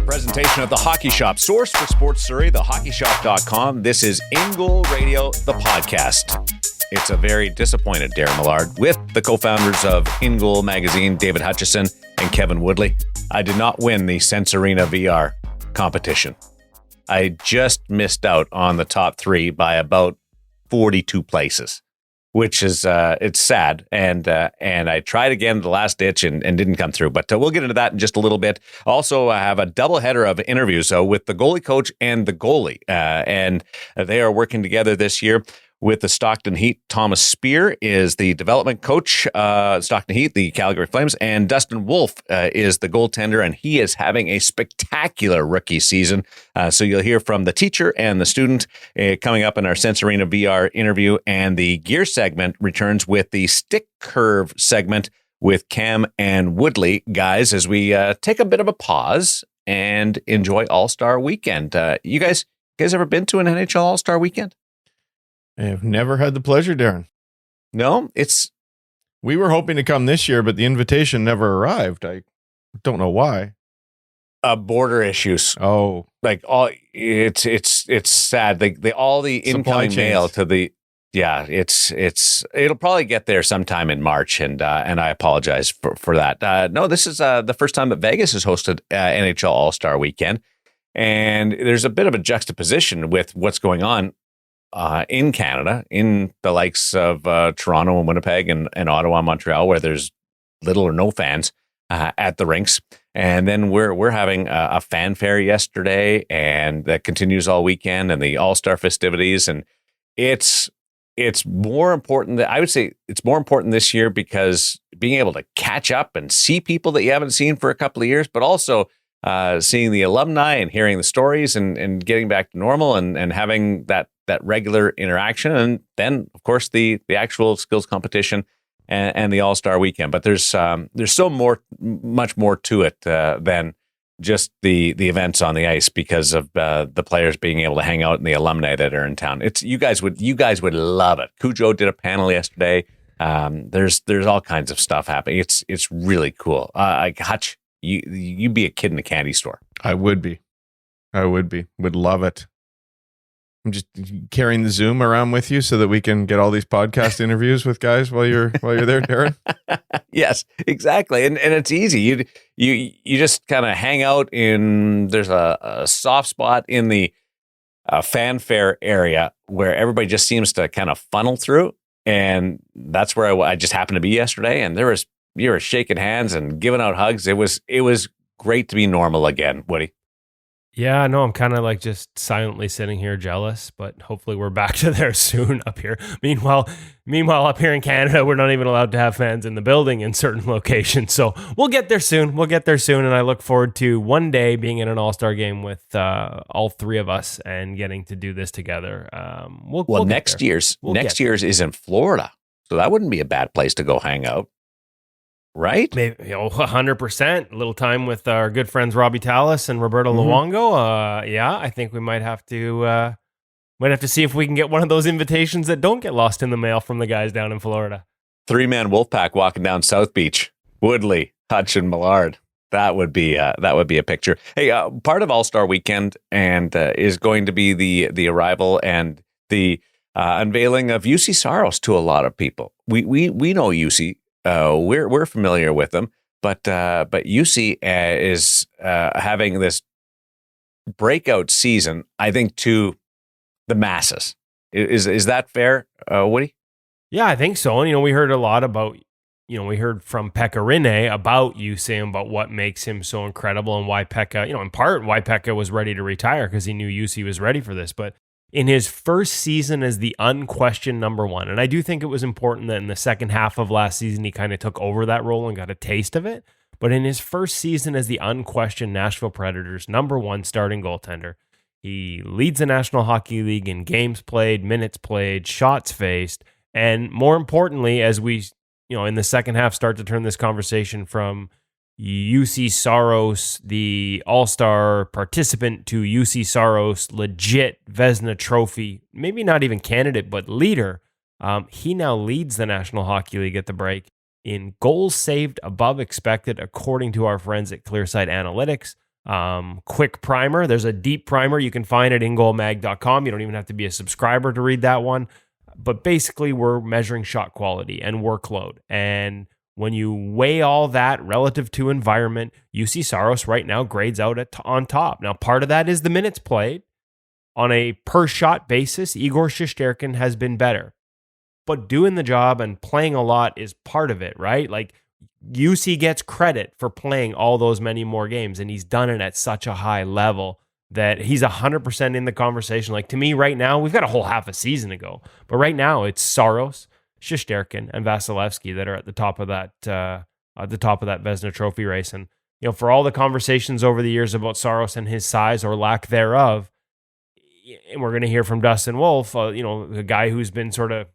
Presentation of The Hockey Shop, source for Sports Surrey, thehockeyshop.com. This is InGoal Radio, the podcast. It's a very disappointed Darren Millard with the co-founders of InGoal magazine, David Hutchison and Kevin Woodley. I did not win the Sense Arena VR competition. I just missed out on the top three by about 42 places, which is it's sad. And I tried again the last ditch and didn't come through. But we'll get into that in just a little bit. Also, I have a doubleheader of interviews with the goalie coach and the goalie. And they are working together this year with the Stockton Heat. Thomas Speer is the development coach, Stockton Heat, the Calgary Flames, and Dustin Wolf is the goaltender, and he is having a spectacular rookie season. So you'll hear from the teacher and the student coming up in our Sense Arena VR interview, and the gear segment returns with the stick curve segment with Cam and Woodley, guys, as we take a bit of a pause and enjoy All-Star Weekend. You guys ever been to an NHL All-Star Weekend? I've never had the pleasure, Darren. No, we were hoping to come this year, but the invitation never arrived. I don't know why. Border issues. Oh, like all it's sad. They all the incoming mail to the it'll probably get there sometime in March, and I apologize for that. No, this is the first time that Vegas has hosted NHL All-Star Weekend, and there's a bit of a juxtaposition with what's going on in Canada, in the likes of Toronto and Winnipeg and Ottawa and Montreal, where there's little or no fans at the rinks. And then we're having a fanfare yesterday, and that continues all weekend, and the All-Star festivities. And it's more important I would say it's more important this year because being able to catch up and see people that you haven't seen for a couple of years, but also seeing the alumni and hearing the stories and getting back to normal and having that regular interaction. And then, of course, the actual skills competition and the All-Star Weekend. But there's much more to it than just the events on the ice because of the players being able to hang out and the alumni that are in town. You guys would love it. Cujo did a panel yesterday. There's all kinds of stuff happening. It's really cool. Hutch, you'd be a kid in a candy store. I would be. Would love it. I'm just carrying the Zoom around with you so that we can get all these podcast interviews with guys while you're there, Darren. Yes, exactly. And it's easy. You just kind of hang out there's a soft spot in the fanfare area where everybody just seems to kind of funnel through. And that's where I just happened to be yesterday. And you were shaking hands and giving out hugs. It was great to be normal again, Woody. Yeah, no, I'm kind of like just silently sitting here jealous, but hopefully we're back to there soon up here. Meanwhile, up here in Canada, we're not even allowed to have fans in the building in certain locations. So we'll get there soon. And I look forward to one day being in an All-Star game with all three of us and getting to do this together. We'll next year's is in Florida, so that wouldn't be a bad place to go hang out. Right? Maybe 100%. A little time with our good friends Robbie Tallis and Roberto Luongo. I think we might have to see if we can get one of those invitations that don't get lost in the mail from the guys down in Florida. 3-man Wolfpack walking down South Beach. Woodley, Hutch, and Millard. That would be a picture. Hey, part of All-Star Weekend and is going to be the arrival and the unveiling of UC Saros to a lot of people. We know UC. We're familiar with them, but UC is having this breakout season, I think, to the masses. Is that fair, Woody? Yeah, I think so. And we heard a lot about, we heard from Pekka Rinne about UC and about what makes him so incredible and why Pekka, in part why Pekka was ready to retire because he knew UC was ready for this, but. In his first season as the unquestioned number one, and I do think it was important that in the second half of last season, he kind of took over that role and got a taste of it. But in his first season as the unquestioned Nashville Predators number one starting goaltender, he leads the National Hockey League in games played, minutes played, shots faced, and more importantly, as we, in the second half start to turn this conversation from UC Saros, the all-star participant, to UC Saros, legit Vezina Trophy, maybe not even candidate, but leader. He now leads the National Hockey League at the break. in goals saved above expected, according to our friends at Clearsight Analytics. Quick primer. There's a deep primer you can find at ingoalmag.com. You don't even have to be a subscriber to read that one. But basically, we're measuring shot quality and workload. And when you weigh all that relative to environment, UC Saros right now grades out on top. Now, part of that is the minutes played. On a per shot basis, Igor Shesterkin has been better. But doing the job and playing a lot is part of it, right? Like, UC gets credit for playing all those many more games, and he's done it at such a high level that he's 100% in the conversation. Like, to me right now, we've got a whole half a season to go, but right now it's Saros, Shesterkin, and Vasilevsky that are at the top of that Vezina Trophy race. And for all the conversations over the years about Saros and his size or lack thereof, and we're going to hear from Dustin Wolf, a guy who's been sort of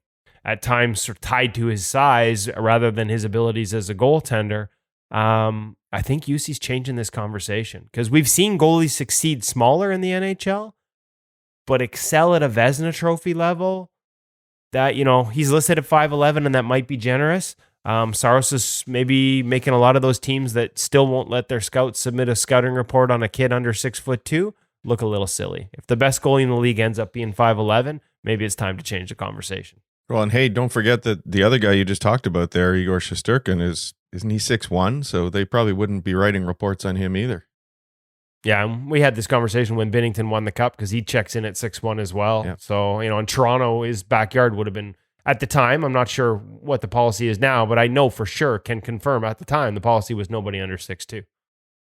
at times sort of tied to his size rather than his abilities as a goaltender. I think UC's changing this conversation because we've seen goalies succeed smaller in the NHL, but excel at a Vezina Trophy level. That, he's listed at 5'11", and that might be generous. Saros is maybe making a lot of those teams that still won't let their scouts submit a scouting report on a kid under 6'2" look a little silly. If the best goalie in the league ends up being 5'11", maybe it's time to change the conversation. Well, and hey, don't forget that the other guy you just talked about there, Igor Shesterkin, isn't he 6'1"? So they probably wouldn't be writing reports on him either. Yeah, and we had this conversation when Binnington won the cup because he checks in at 6'1" as well. Yeah. So, in Toronto, his backyard would have been, at the time, I'm not sure what the policy is now, but I know for sure, can confirm at the time, the policy was nobody under 6'2".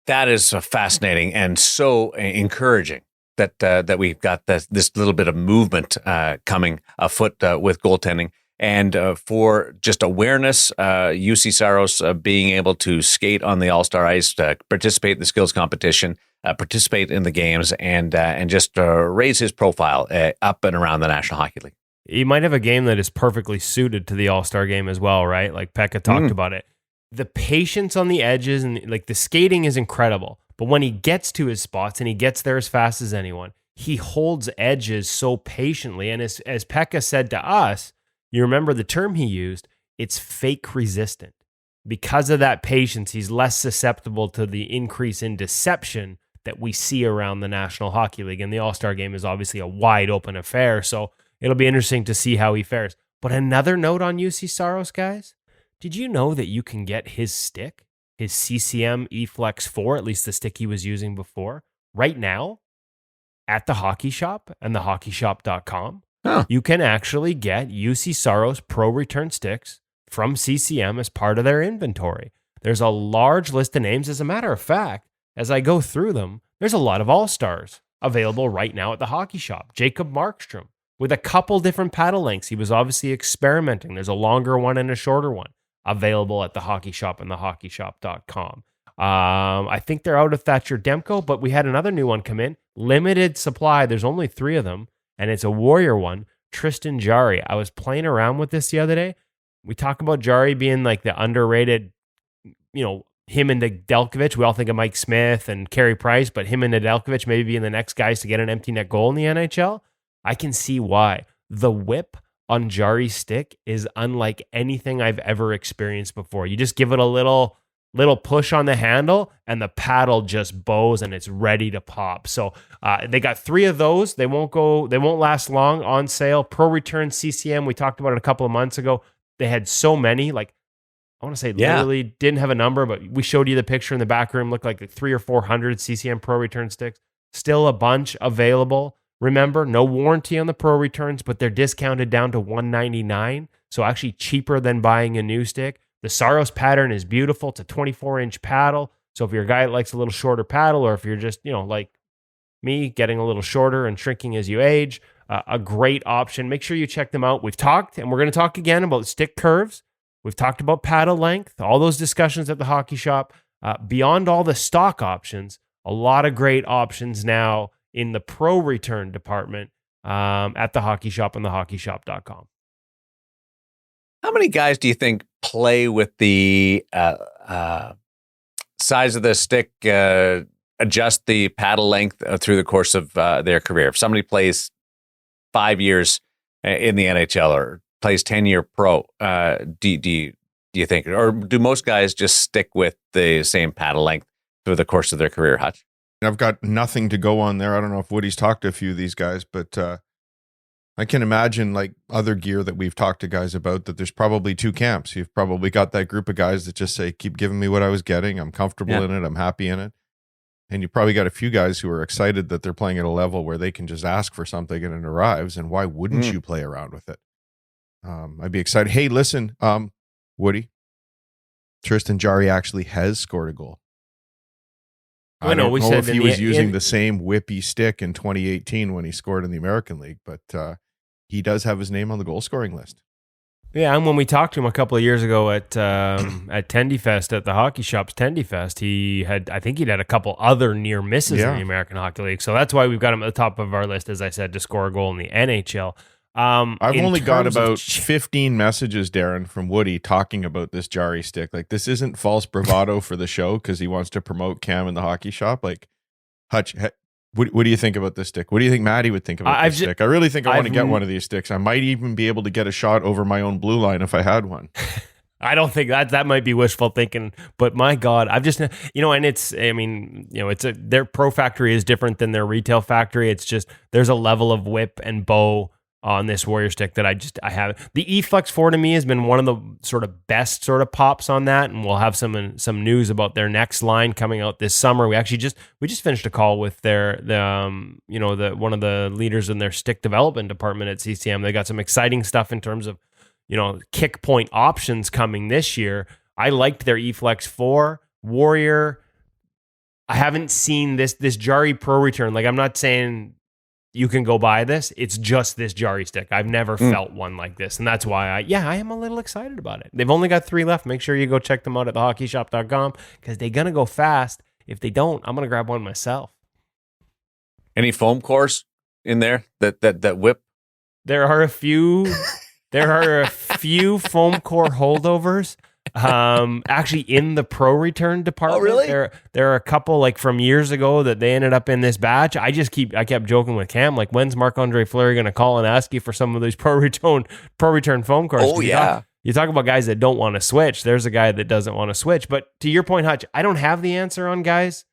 That is fascinating and so encouraging that we've got this little bit of movement coming afoot with goaltending. And for just awareness, UC Saros being able to skate on the All-Star ice, participate in the skills competition, participate in the games, and just raise his profile up and around the National Hockey League. He might have a game that is perfectly suited to the All-Star game as well, right? Like Pekka talked about it. The patience on the edges and like the skating is incredible. But when he gets to his spots and he gets there as fast as anyone, he holds edges so patiently. And as Pekka said to us, you remember the term he used, it's fake resistant. Because of that patience, he's less susceptible to the increase in deception that we see around the National Hockey League. And the All-Star game is obviously a wide open affair, so it'll be interesting to see how he fares. But another note on UC Saros, guys, did you know that you can get his stick, his CCM eFlex 4, at least the stick he was using before, right now at the Hockey Shop and thehockeyshop.com? Huh. You can actually get UC Saros Pro Return sticks from CCM as part of their inventory. There's a large list of names. As a matter of fact, as I go through them, there's a lot of all-stars available right now at the Hockey Shop. Jacob Markstrom with a couple different paddle lengths. He was obviously experimenting. There's a longer one and a shorter one available at the Hockey Shop and thehockeyshop.com. I think they're out of Thatcher Demko, but we had another new one come in. Limited supply. There's only 3 of them, and it's a Warrior one, Tristan Jarry. I was playing around with this the other day. We talk about Jarry being like the underrated, him and Nedeljkovic. We all think of Mike Smith and Carey Price, but him and Nedeljkovic maybe being the next guys to get an empty net goal in the NHL. I can see why. The whip on Jarry's stick is unlike anything I've ever experienced before. You just give it a little push on the handle and the paddle just bows and it's ready to pop. So they got 3 of those. They won't last long, on sale. Pro Return CCM, we talked about it a couple of months ago. They had so many, like I want to say literally didn't have a number, but we showed you the picture in the back room, looked like 300 or 400 CCM Pro Return sticks. Still a bunch available. Remember, no warranty on the Pro Returns, but they're discounted down to $199. So actually cheaper than buying a new stick. The Saros pattern is beautiful. It's a 24-inch paddle. So if you're a guy that likes a little shorter paddle, or if you're just, like me, getting a little shorter and shrinking as you age, a great option. Make sure you check them out. We've talked, and we're going to talk again about stick curves. We've talked about paddle length, all those discussions at the Hockey Shop. Beyond all the stock options, a lot of great options now in the Pro Return department at the Hockey Shop and thehockeyshop.com. How many guys do you think play with the size of the stick, adjust the paddle length through the course of their career? If somebody plays 5 years in the NHL or plays 10-year pro, do do you think? Or do most guys just stick with the same paddle length through the course of their career, Hutch? I've got nothing to go on there. I don't know if Woody's talked to a few of these guys, but I can imagine like other gear that we've talked to guys about that there's probably two camps. You've probably got that group of guys that just say, keep giving me what I was getting. I'm comfortable in it. I'm happy in it. And you probably got a few guys who are excited that they're playing at a level where they can just ask for something and it arrives. And why wouldn't you play around with it? I'd be excited. Hey, listen, Woody, Tristan Jarry actually has scored a goal. I don't know if he was using the same whippy stick in 2018 when he scored in the American League, but he does have his name on the goal scoring list. Yeah, and when we talked to him a couple of years ago at Tendy Fest at the Hockey Shop's Tendy Fest, I think he'd had a couple other near misses in the American Hockey League. So that's why we've got him at the top of our list, as I said, to score a goal in the NHL. I've only got about 15 messages, Darren, from Woody talking about this Jarry stick. Like, this isn't false bravado for the show because he wants to promote Cam in the Hockey Shop. Like, Hutch, what do you think about this stick? What do you think Maddie would think about this stick? I really think I want to get one of these sticks. I might even be able to get a shot over my own blue line if I had one. I don't think that might be wishful thinking, but my God, I've just, and it's, their pro factory is different than their retail factory. It's just, there's a level of whip and bow on this Warrior stick that I have. The E-Flex 4 to me has been one of the sort of best sort of pops on that, and we'll have some news about their next line coming out this summer. We just finished a call with one of the leaders in their stick development department at CCM. They got some exciting stuff in terms of kick point options coming this year. I liked their E-Flex 4 Warrior. I haven't seen this Jarry Pro Return. Like, I'm not saying you can go buy this. It's just this Jarry stick. I've never felt one like this. And that's why I am a little excited about it. They've only got 3 left. Make sure you go check them out at thehockeyshop.com because they're going to go fast. If they don't, I'm going to grab one myself. Any foam cores in there that whip? There are a few foam core holdovers. Actually in the pro return department. Oh, really? There are a couple like from years ago that they ended up in this batch. I kept joking with Cam, like, when's Marc-Andre Fleury going to call and ask you for some of these pro return foam cores? Oh, yeah. You talk about guys that don't want to switch. There's a guy that doesn't want to switch. But to your point, Hutch, I don't have the answer on guys.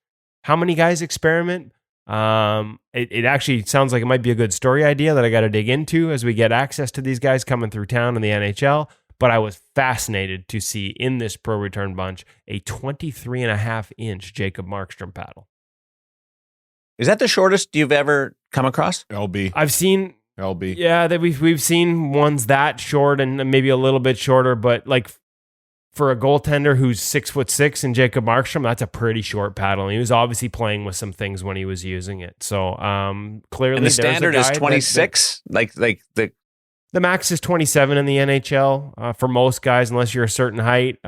How many guys experiment? It actually sounds like it might be a good story idea that I got to dig into as we get access to these guys coming through town in the NHL. But I was fascinated to see in this pro return bunch a 23.5-inch Jacob Markstrom paddle. Is that the shortest you've ever come across? LB. I've seen LB. Yeah, that we've seen ones that short and maybe a little bit shorter, but like for a goaltender who's 6'6" and Jacob Markstrom, that's a pretty short paddle. And he was obviously playing with some things when he was using it. So clearly, and the standard is 26. The max is 27 in the NHL for most guys, unless you're a certain height.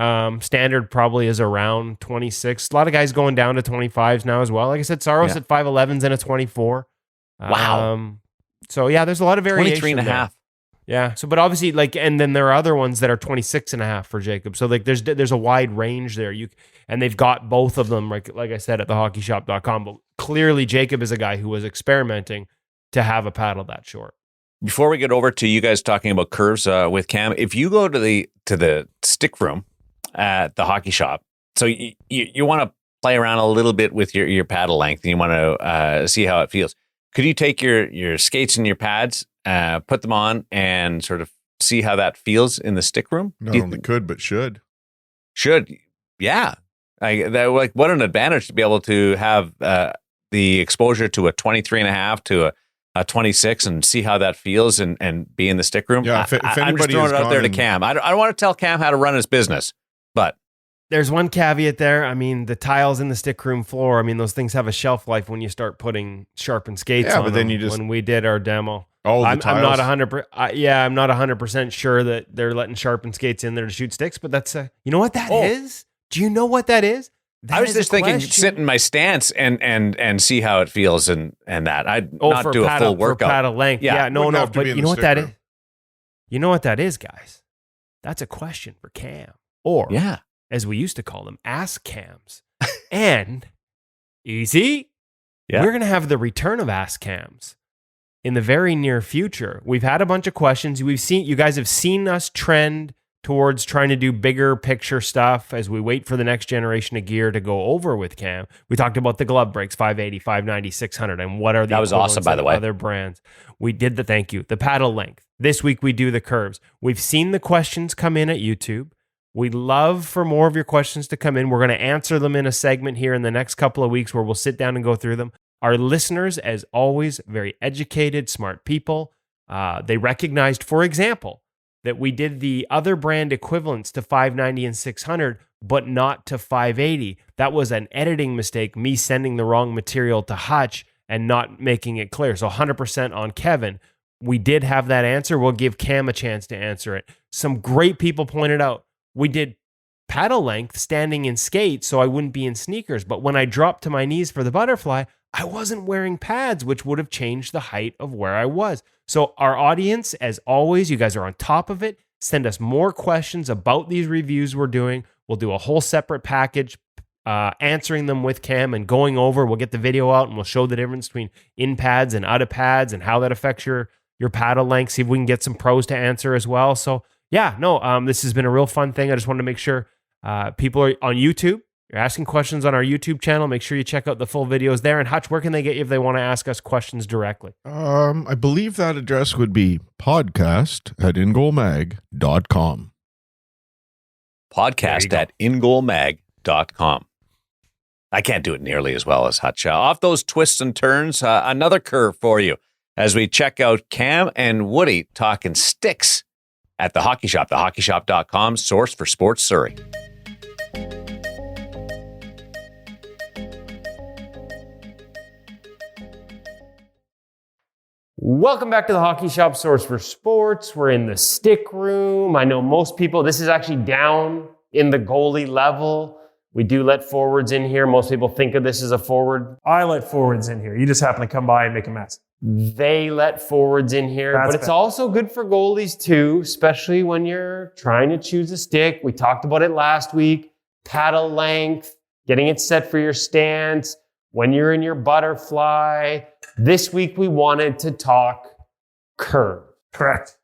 Standard probably is around 26. A lot of guys going down to 25s now as well. Like I said, Saros at 5'11s and a 24. Wow. So yeah, there's a lot of variation. 23 and a half. Yeah. So, but obviously, and then there are other ones that are 26 and a half for Jacob. So like, there's a wide range there. And they've got both of them, like I said, at thehockeyshop.com. But clearly, Jacob is a guy who was experimenting to have a paddle that short. Before we get over to you guys talking about curves with Cam, if you go to the stick room at the Hockey Shop, so you want to play around a little bit with your paddle length and you want to see how it feels. Could you take your skates and your pads, put them on, and sort of see how that feels in the stick room? Not only could, but should. Should, yeah. What an advantage to be able to have the exposure to a 23.5 to a 26 and see how that feels and be in the stick room. Yeah, if I'm just throwing it out there to Cam. I don't want to tell Cam how to run his business, but there's one caveat there. I mean, the tiles in the stick room floor, I mean, those things have a shelf life when you start putting sharpened skates on but then them. you just, when we did our demo. Oh, I'm not 100%. I'm not 100% sure that they're letting sharpened skates in there to shoot sticks, but that's you know what that is? Do you know what that is? I was just thinking, sit in my stance and see how it feels and that. I'd not do a full workout. For paddle length. Yeah, no. But you know what that is? You know what that is, guys? That's a question for Cam. Or, as we used to call them, Ask Cams. And, easy, we're going to have the return of Ask Cams in the very near future. We've had a bunch of questions. You guys have seen us trend towards trying to do bigger picture stuff as we wait for the next generation of gear to go over with Cam. We talked about the glove breaks, 580, 590, 600, and what are the that was awesome, by the way. Other brands. We did the thank you, the paddle length. This week we do the curves. We've seen the questions come in at YouTube. We'd love for more of your questions to come in. We're going to answer them in a segment here in the next couple of weeks where we'll sit down and go through them. Our listeners, as always, very educated, smart people. They recognized, for example, that we did the other brand equivalents to 590 and 600, but not to 580. That was an editing mistake, me sending the wrong material to Hutch and not making it clear. So 100% on Kevin. We did have that answer. We'll give Cam a chance to answer it. Some great people pointed out, we did paddle length standing in skates so I wouldn't be in sneakers. But when I dropped to my knees for the butterfly, I wasn't wearing pads, which would have changed the height of where I was. So our audience, as always, you guys are on top of it. Send us more questions about these reviews we're doing. We'll do a whole separate package answering them with Cam and going over. We'll get the video out and we'll show the difference between in pads and out of pads and how that affects your paddle length. See if we can get some pros to answer as well. So yeah, no, this has been a real fun thing. I just wanted to make sure people are on YouTube. You're asking questions on our YouTube channel. Make sure you check out the full videos there. And Hutch, where can they get you if they want to ask us questions directly? I believe that address would be podcast@ingoalmag.com. Podcast@ingoalmag.com. I can't do it nearly as well as Hutch. Off those twists and turns, another curve for you as we check out Cam and Woody talking sticks at the Hockey Shop, thehockeyshop.com, source for sports Surrey. Welcome back to the Hockey Shop, source for sports. We're in the stick room. I know most people, this is actually down in the goalie level. We do let forwards in here. Most people think of this as a forward. I let forwards in here. You just happen to come by and make a mess. They let forwards in here, but it's also good for goalies too, especially when you're trying to choose a stick. We talked about it last week. Paddle length, getting it set for your stance, when you're in your butterfly. This week we wanted to talk curve. Correct.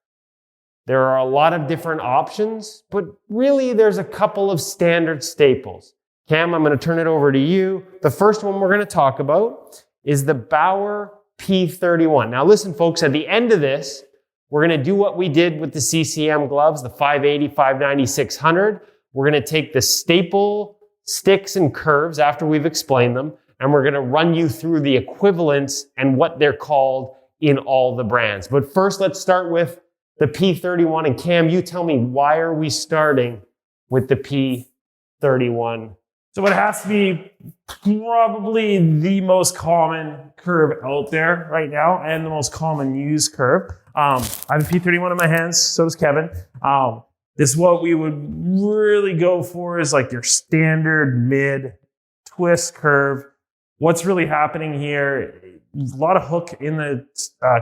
There are a lot of different options, but really there's a couple of standard staples. Cam, I'm going to turn it over to you. The first one we're going to talk about is the Bauer P31. Now listen, folks, at the end of this, we're going to do what we did with the CCM gloves, the 580, 590, 600. We're going to take the staple sticks and curves after we've explained them, and we're going to run you through the equivalents and what they're called in all the brands. But first, let's start with the P31. And Cam, you tell me, why are we starting with the P31? So it has to be probably the most common curve out there right now and the most common used curve. I have a P31 in my hands, so does Kevin. This is what we would really go for, is like your standard mid twist curve. What's really happening here, a lot of hook in the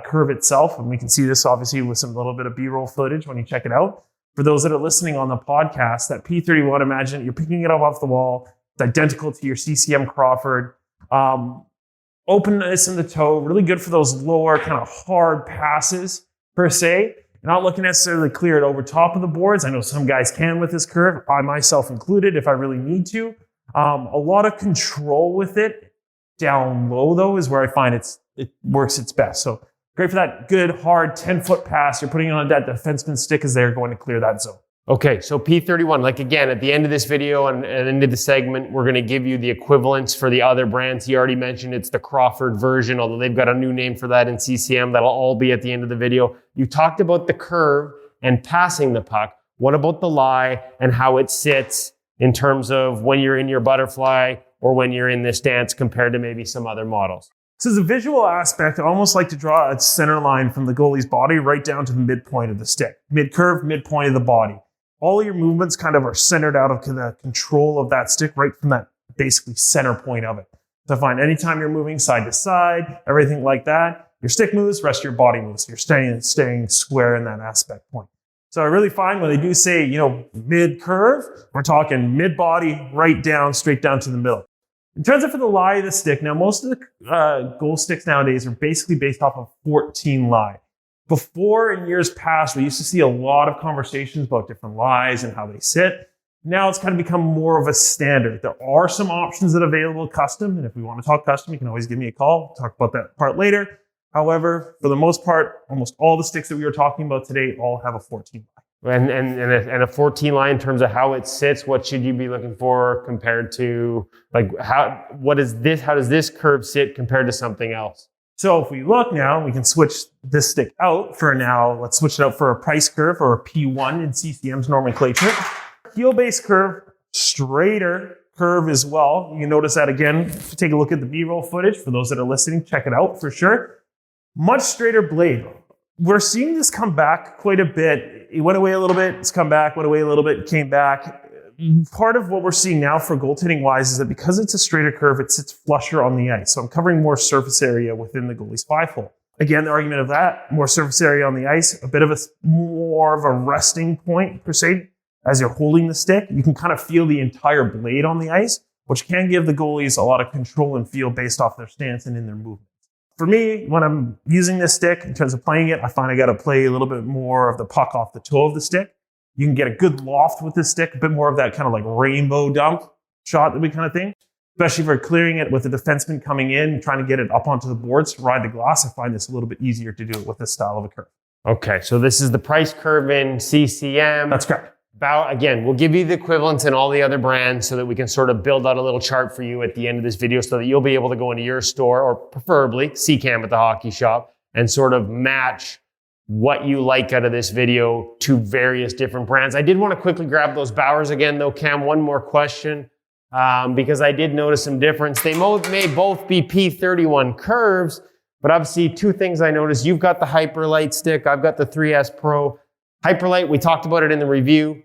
curve itself, and we can see this obviously with some little bit of B-roll footage when you check it out. For those that are listening on the podcast, that P31, imagine you're picking it up off the wall. It's identical to your CCM Crawford. Openness in the toe, really good for those lower kind of hard passes per se. You're not looking necessarily to clear it over top of the boards. I know some guys can with this curve, I myself included, if I really need to. A lot of control with it. Down low, though, is where I find it works its best. So great for that good, hard 10-foot pass. You're putting it on that defenseman stick as they're going to clear that zone. Okay, so P31, like again, at the end of this video and end of the segment, we're going to give you the equivalents for the other brands. He already mentioned it's the Crawford version, although they've got a new name for that in CCM. That'll all be at the end of the video. You talked about the curve and passing the puck. What about the lie and how it sits in terms of when you're in your butterfly or when you're in this stance compared to maybe some other models? So as a visual aspect, I almost like to draw a center line from the goalie's body right down to the midpoint of the stick. Mid-curve, midpoint of the body. All your movements kind of are centered out of the control of that stick right from that basically center point of it. So I find anytime you're moving side to side, everything like that, your stick moves, rest of your body moves. You're staying square in that aspect point. So I really find when they do say, mid-curve, we're talking mid-body, right down, straight down to the middle. In terms of for the lie of the stick, now most of the goal sticks nowadays are basically based off of 14 lie. Before, in years past, we used to see a lot of conversations about different lies and how they sit. Now it's kind of become more of a standard. There are some options that are available custom, and if we want to talk custom, you can always give me a call. We'll talk about that part later. However, for the most part, almost all the sticks that we were talking about today all have a 14 lie. And a 14 lie in terms of how it sits, what should you be looking for compared to, like, how does this curve sit compared to something else? So if we look now, we can switch this stick out for now. Let's switch it out for a price curve or a P1 in CCM's nomenclature. Heel-based curve, straighter curve as well. You can notice that again. Take a look at the B-roll footage. For those that are listening, check it out for sure. Much straighter blade. We're seeing this come back quite a bit. It went away a little bit, it's come back, went away a little bit, came back. Part of what we're seeing now for goaltending wise is that because it's a straighter curve, it sits flusher on the ice. So I'm covering more surface area within the goalie's 5-hole. Again, the argument of that, more surface area on the ice, a bit of more of a resting point per se. As you're holding the stick, you can kind of feel the entire blade on the ice, which can give the goalies a lot of control and feel based off their stance and in their movement. For me, when I'm using this stick, in terms of playing it, I find I got to play a little bit more of the puck off the toe of the stick. You can get a good loft with this stick, a bit more of that kind of like rainbow dump shot that we kind of think. Especially if we're clearing it with the defenseman coming in, trying to get it up onto the boards to ride the glass. I find this a little bit easier to do it with this style of a curve. Okay, so this is the price curve in CCM. That's correct. Bauer, again, we'll give you the equivalents in all the other brands so that we can sort of build out a little chart for you at the end of this video so that you'll be able to go into your store or preferably CCAM at the hockey shop and sort of match what you like out of this video to various different brands. I did want to quickly grab those Bauers again though, Cam. One more question because I did notice some difference. They may both be P31 curves, but obviously two things I noticed. You've got the Hyperlight stick. I've got the 3S Pro. Hyperlight, we talked about it in the review.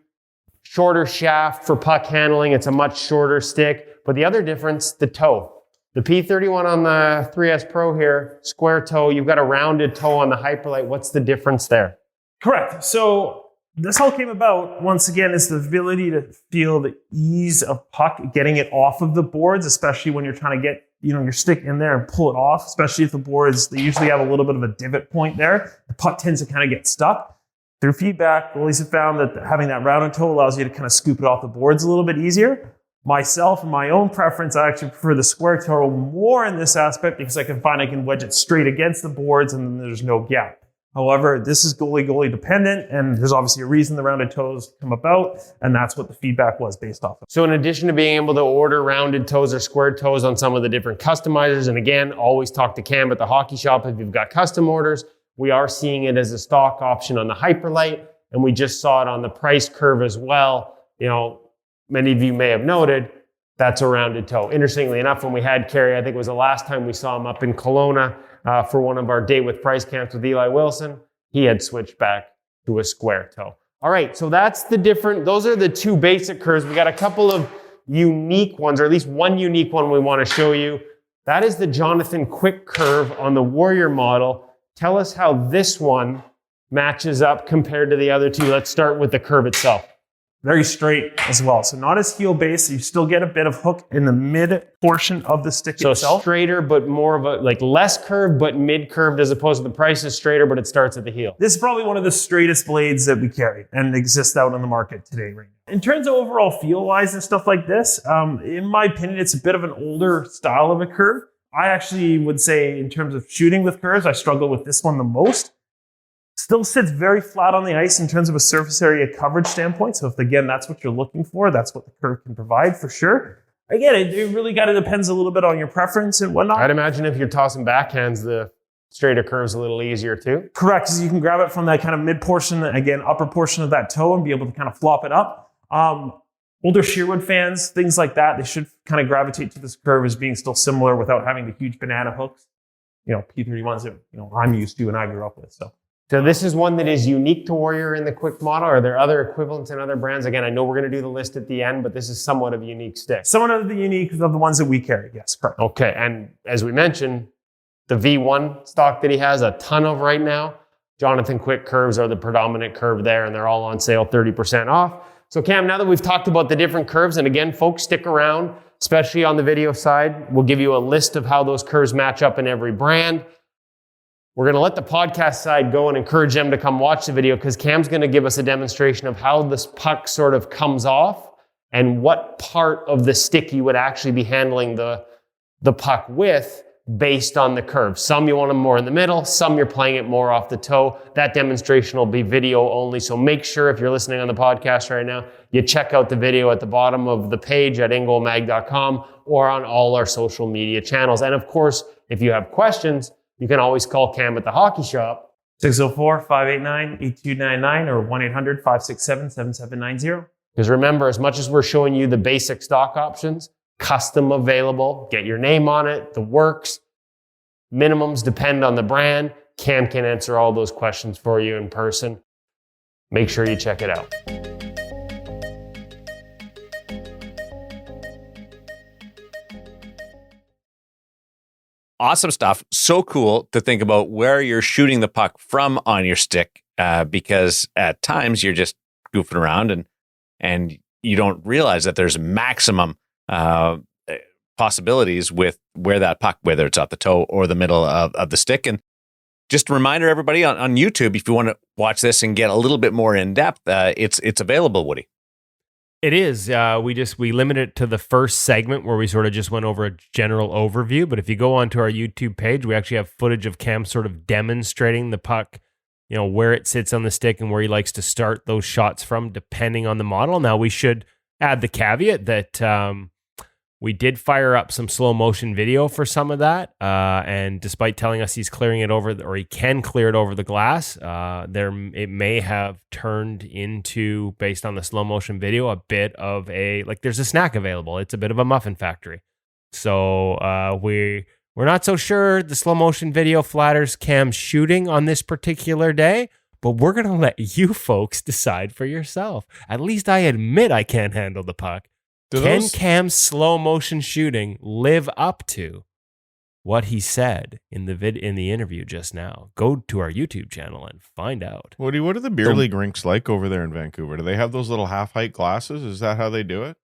Shorter shaft for puck handling. It's a much shorter stick. But the other difference, the toe. The P31 on the 3S Pro here, square toe. You've got a rounded toe on the Hyperlight. What's the difference there? Correct. So this all came about, once again, is the ability to feel the ease of puck, getting it off of the boards, especially when you're trying to get your stick in there and pull it off, especially if the boards, they usually have a little bit of a divot point there. The puck tends to kind of get stuck. Through feedback, goalies have found that having that rounded toe allows you to kind of scoop it off the boards a little bit easier. Myself, and my own preference, I actually prefer the square toe more in this aspect because I can find I can wedge it straight against the boards and then there's no gap. However, this is goalie dependent, and there's obviously a reason the rounded toes come about, and that's what the feedback was based off of. So in addition to being able to order rounded toes or squared toes on some of the different customizers, and again, always talk to Cam at the hockey shop if you've got custom orders, we are seeing it as a stock option on the Hyperlight, and we just saw it on the price curve as well. Many of you may have noted, that's a rounded toe. Interestingly enough, when we had Kerry, I think it was the last time we saw him up in Kelowna for one of our Day with Price camps with Eli Wilson, he had switched back to a square toe. All right, so those are the two basic curves. We got a couple of unique ones, or at least one unique one we want to show you. That is the Jonathan Quick curve on the Warrior model. Tell us how this one matches up compared to the other two. Let's start with the curve itself. Very straight as well. So not as heel based. So you still get a bit of hook in the mid portion of the stick itself. So straighter, but more of a less curved, but mid curved as opposed to the price is straighter, but it starts at the heel. This is probably one of the straightest blades that we carry and exists out on the market today right now. In terms of overall feel wise and stuff like this, in my opinion, it's a bit of an older style of a curve. I actually would say in terms of shooting with curves, I struggle with this one the most. Still sits very flat on the ice in terms of a surface area coverage standpoint. So if, again, that's what you're looking for, that's what the curve can provide for sure. Again, it really depends a little bit on your preference and whatnot. I'd imagine if you're tossing backhands, the straighter curve's a little easier too. Correct, because you can grab it from that kind of mid portion, again, upper portion of that toe and be able to kind of flop it up. Older Shearwood fans, things like that, they should kind of gravitate to this curve as being still similar without having the huge banana hooks, P31s that I'm used to and I grew up with. So this is one that is unique to Warrior in the Quick model. Are there other equivalents in other brands? Again, I know we're going to do the list at the end, but this is somewhat of a unique stick. Somewhat of the unique of the ones that we carry, yes, correct. Okay, and as we mentioned, the V1 stock that he has a ton of right now, Jonathan Quick curves are the predominant curve there, and they're all on sale 30% off. So Cam, now that we've talked about the different curves, and again, folks, stick around, especially on the video side. We'll give you a list of how those curves match up in every brand. We're going to let the podcast side go and encourage them to come watch the video because Cam's going to give us a demonstration of how this puck sort of comes off and what part of the stick you would actually be handling the puck with based on the curve. Some you want them more in the middle, some you're playing it more off the toe. That demonstration will be video only. So make sure if you're listening on the podcast right now, you check out the video at the bottom of the page at InGoalMag.com or on all our social media channels. And of course, if you have questions, you can always call Cam at the hockey shop. 604-589-8299 or 1-800-567-7790. Because remember, as much as we're showing you the basic stock options, custom available, get your name on it, the works, minimums depend on the brand. Cam can answer all those questions for you in person. Make sure you check it out. Awesome stuff. So cool to think about where you're shooting the puck from on your stick, because at times you're just goofing around and you don't realize that there's maximum possibilities with where that puck, whether it's at the toe or the middle of the stick. And just a reminder, everybody on YouTube, if you want to watch this and get a little bit more in depth, it's available, Woody. It is. We limit it to the first segment where we sort of just went over a general overview. But if you go onto our YouTube page, we actually have footage of Cam sort of demonstrating the puck, where it sits on the stick and where he likes to start those shots from, depending on the model. Now, we should add the caveat that we did fire up some slow motion video for some of that. And despite telling us he's clearing it over, or he can clear it over the glass, it may have turned into, based on the slow motion video, a bit of there's a snack available. It's a bit of a muffin factory. So we're not so sure the slow motion video flatters Cam's shooting on this particular day, but we're going to let you folks decide for yourself. At least I admit I can't handle the puck. Can Cam's slow motion shooting live up to what he said in the interview just now? Go to our YouTube channel and find out. Woody, what are the beer league rinks like over there in Vancouver? Do they have those little half-height glasses? Is that how they do it?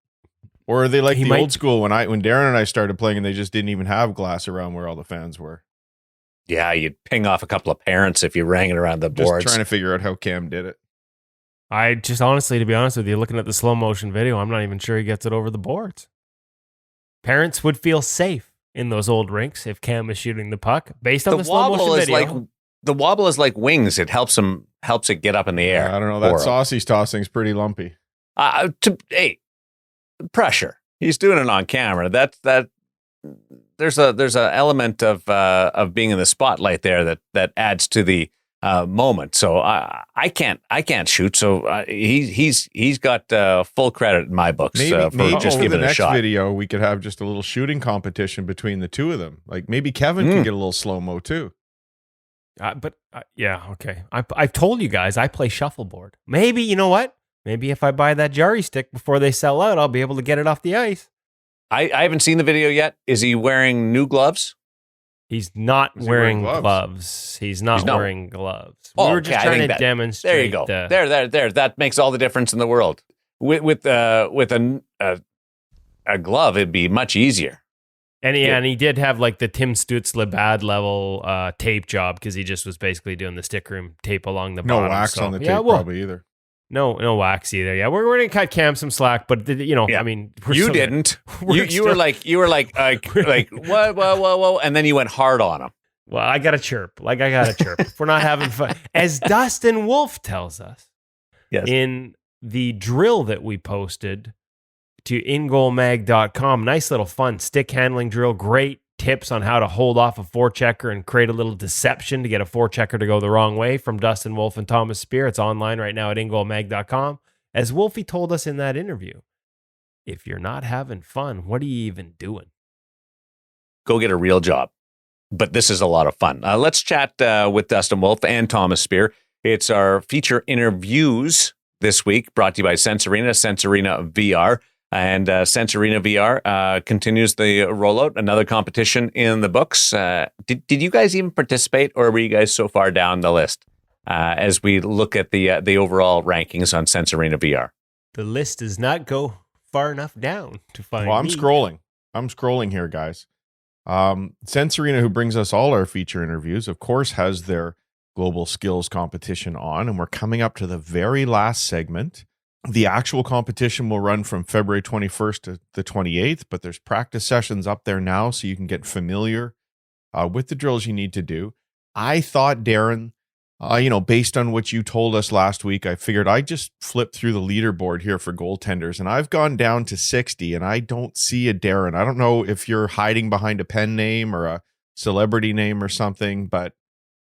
Or are they like old school when Darren and I started playing and they just didn't even have glass around where all the fans were? Yeah, you'd ping off a couple of parents if you rang it around the boards. Just trying to figure out how Cam did it. I just honestly, to be honest with you, looking at the slow motion video, I'm not even sure he gets it over the boards. Parents would feel safe in those old rinks if Cam is shooting the puck based on the slow motion video. The wobble is like wings. It helps it get up in the air. I don't know. That sausage tossing's pretty lumpy. Pressure. He's doing it on camera. There's a element of being in the spotlight there that adds to the moment. So I can't shoot. So he's got full credit in my books for just giving it a shot. Next video we could have just a little shooting competition between the two of them. Like maybe Kevin can get a little slow mo too. Yeah, okay. I've told you guys I play shuffleboard. Maybe you know what? Maybe if I buy that Jari stick before they sell out, I'll be able to get it off the ice. I haven't seen the video yet. Is he wearing new gloves? He's not wearing gloves. He's not wearing gloves. We were just trying to demonstrate. There you go. There. That makes all the difference in the world. With a glove, it'd be much easier. And he did have like the Tim Stutzle bad level tape job because he just was basically doing the stick room tape along the bottom. No wax on the tape probably either. No wax either. Yeah, we're gonna cut Cam some slack, but I mean, you didn't. You were like whoa, and then you went hard on him. Well, I got to chirp. If we're not having fun, as Dustin Wolf tells us, yes, in the drill that we posted to InGoalMag.com, nice little fun stick handling drill, great tips on how to hold off a forechecker and create a little deception to get a forechecker to go the wrong way from Dustin Wolf and Thomas Speer. It's online right now at InGoalMag.com. As Wolfie told us in that interview, if you're not having fun, what are you even doing? Go get a real job. But this is a lot of fun. Let's chat with Dustin Wolf and Thomas Speer. It's our feature interviews this week, brought to you by Sense Arena VR. And Sense Arena VR continues the rollout. Another competition in the books. Did you guys even participate, or were you guys so far down the list as we look at the overall rankings on Sense Arena VR? The list does not go far enough down to find. Well, I'm scrolling here, guys. Sense Arena, who brings us all our feature interviews, of course, has their global skills competition on, and we're coming up to the very last segment. The actual competition will run from February 21st to the 28th, but there's practice sessions up there now, so you can get familiar with the drills you need to do. I thought, Darren, based on what you told us last week, I figured I'd just flip through the leaderboard here for goaltenders, and I've gone down to 60, and I don't see a Darren. I don't know if you're hiding behind a pen name or a celebrity name or something, but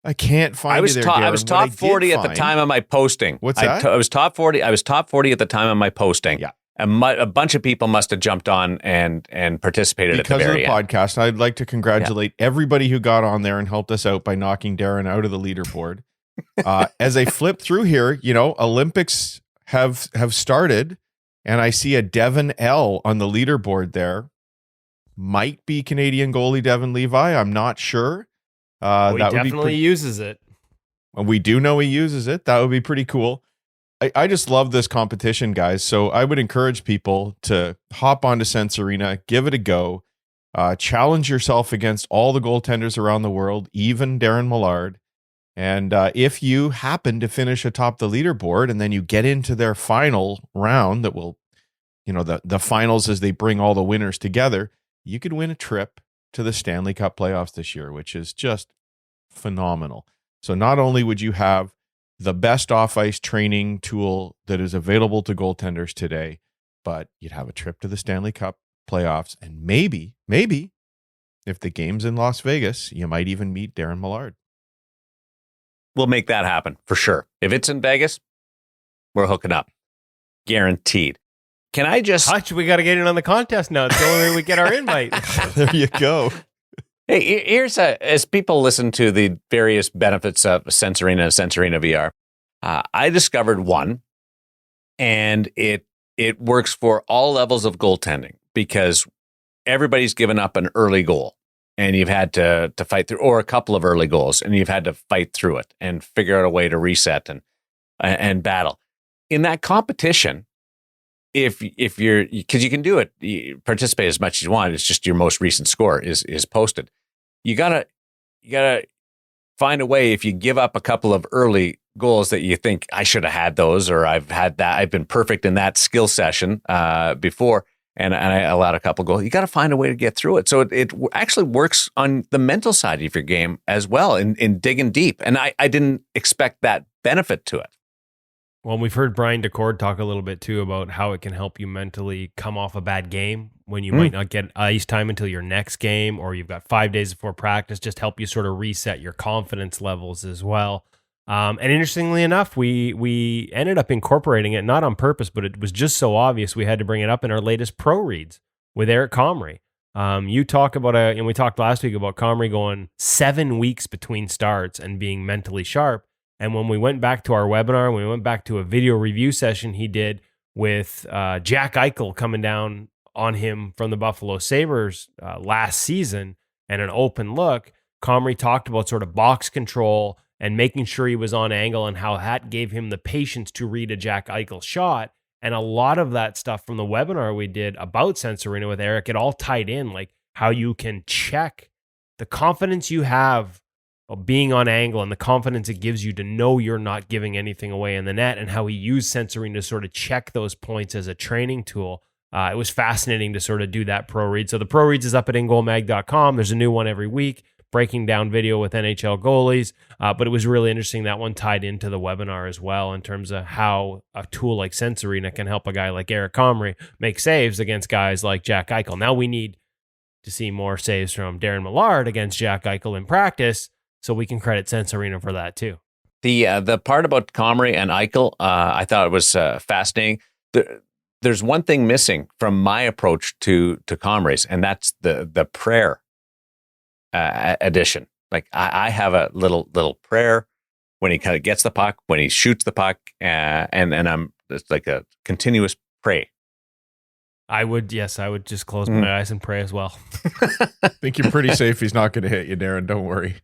I can't find you there, Darren. I was top 40 at the time of my posting. What's that? I was top 40. I was top 40 at the time of my posting. Yeah. A bunch of people must have jumped on and participated because at the very of the end. podcast. I'd like to congratulate everybody who got on there and helped us out by knocking Darren out of the leaderboard. As I flip through here, Olympics have started, and I see a Devin L on the leaderboard there. Might be Canadian goalie Devin Levi. I'm not sure. He definitely uses it. We do know he uses it. That would be pretty cool. I just love this competition, guys. So I would encourage people to hop onto Sense Arena, give it a go, challenge yourself against all the goaltenders around the world, even Darren Millard. And if you happen to finish atop the leaderboard and then you get into their final round that will, the finals as they bring all the winners together, you could win a trip to the Stanley Cup playoffs this year, which is just phenomenal. So not only would you have the best off-ice training tool that is available to goaltenders today, but you'd have a trip to the Stanley Cup playoffs, and maybe, if the game's in Las Vegas, you might even meet Darren Millard. We'll make that happen for sure. If it's in Vegas, we're hooking up. Guaranteed. Can I just... Hutch, we got to get in on the contest now. It's the only way we get our invite. There you go. Hey, here's as people listen to the various benefits of Sense Arena and Sense Arena VR, I discovered one, and it works for all levels of goaltending because everybody's given up an early goal, and you've had to fight through, or a couple of early goals, and you've had to fight through it and figure out a way to reset and battle. In that competition, if you're, because you can do it, you participate as much as you want. It's just your most recent score is posted. You gotta find a way. If you give up a couple of early goals that you think I should have had those, or I've had that, I've been perfect in that skill session before, and I allowed a couple goals. You got to find a way to get through it. So it actually works on the mental side of your game as well, in digging deep. And I didn't expect that benefit to it. Well, we've heard Brian DeCord talk a little bit too about how it can help you mentally come off a bad game when you might not get ice time until your next game, or you've got 5 days before practice, just help you sort of reset your confidence levels as well. And interestingly enough, we ended up incorporating it, not on purpose, but it was just so obvious we had to bring it up in our latest pro reads with Eric Comrie. You talk about and we talked last week about Comrie going 7 weeks between starts and being mentally sharp. And when we went back to our webinar, we went back to a video review session he did with Jack Eichel coming down on him from the Buffalo Sabres last season and an open look. Comrie talked about sort of box control and making sure he was on angle and how that gave him the patience to read a Jack Eichel shot. And a lot of that stuff from the webinar we did about Sense Arena with Eric, it all tied in, like how you can check the confidence you have of being on angle and the confidence it gives you to know you're not giving anything away in the net, and how he used Sense Arena to sort of check those points as a training tool. It was fascinating to sort of do that pro read. So the pro reads is up at InGoalMag.com. There's a new one every week, breaking down video with NHL goalies. But it was really interesting. That one tied into the webinar as well in terms of how a tool like Sense Arena can help a guy like Eric Comrie make saves against guys like Jack Eichel. Now we need to see more saves from Darren Millard against Jack Eichel in practice, so we can credit Sense Arena for that too. The part about Comrie and Eichel, I thought it was fascinating. There's one thing missing from my approach to Comrie's, and that's the prayer addition. Like I have a little prayer when he kind of gets the puck, when he shoots the puck, and it's like a continuous pray. I would just close my eyes and pray as well. I think you're pretty safe. He's not going to hit you, Darren. Don't worry.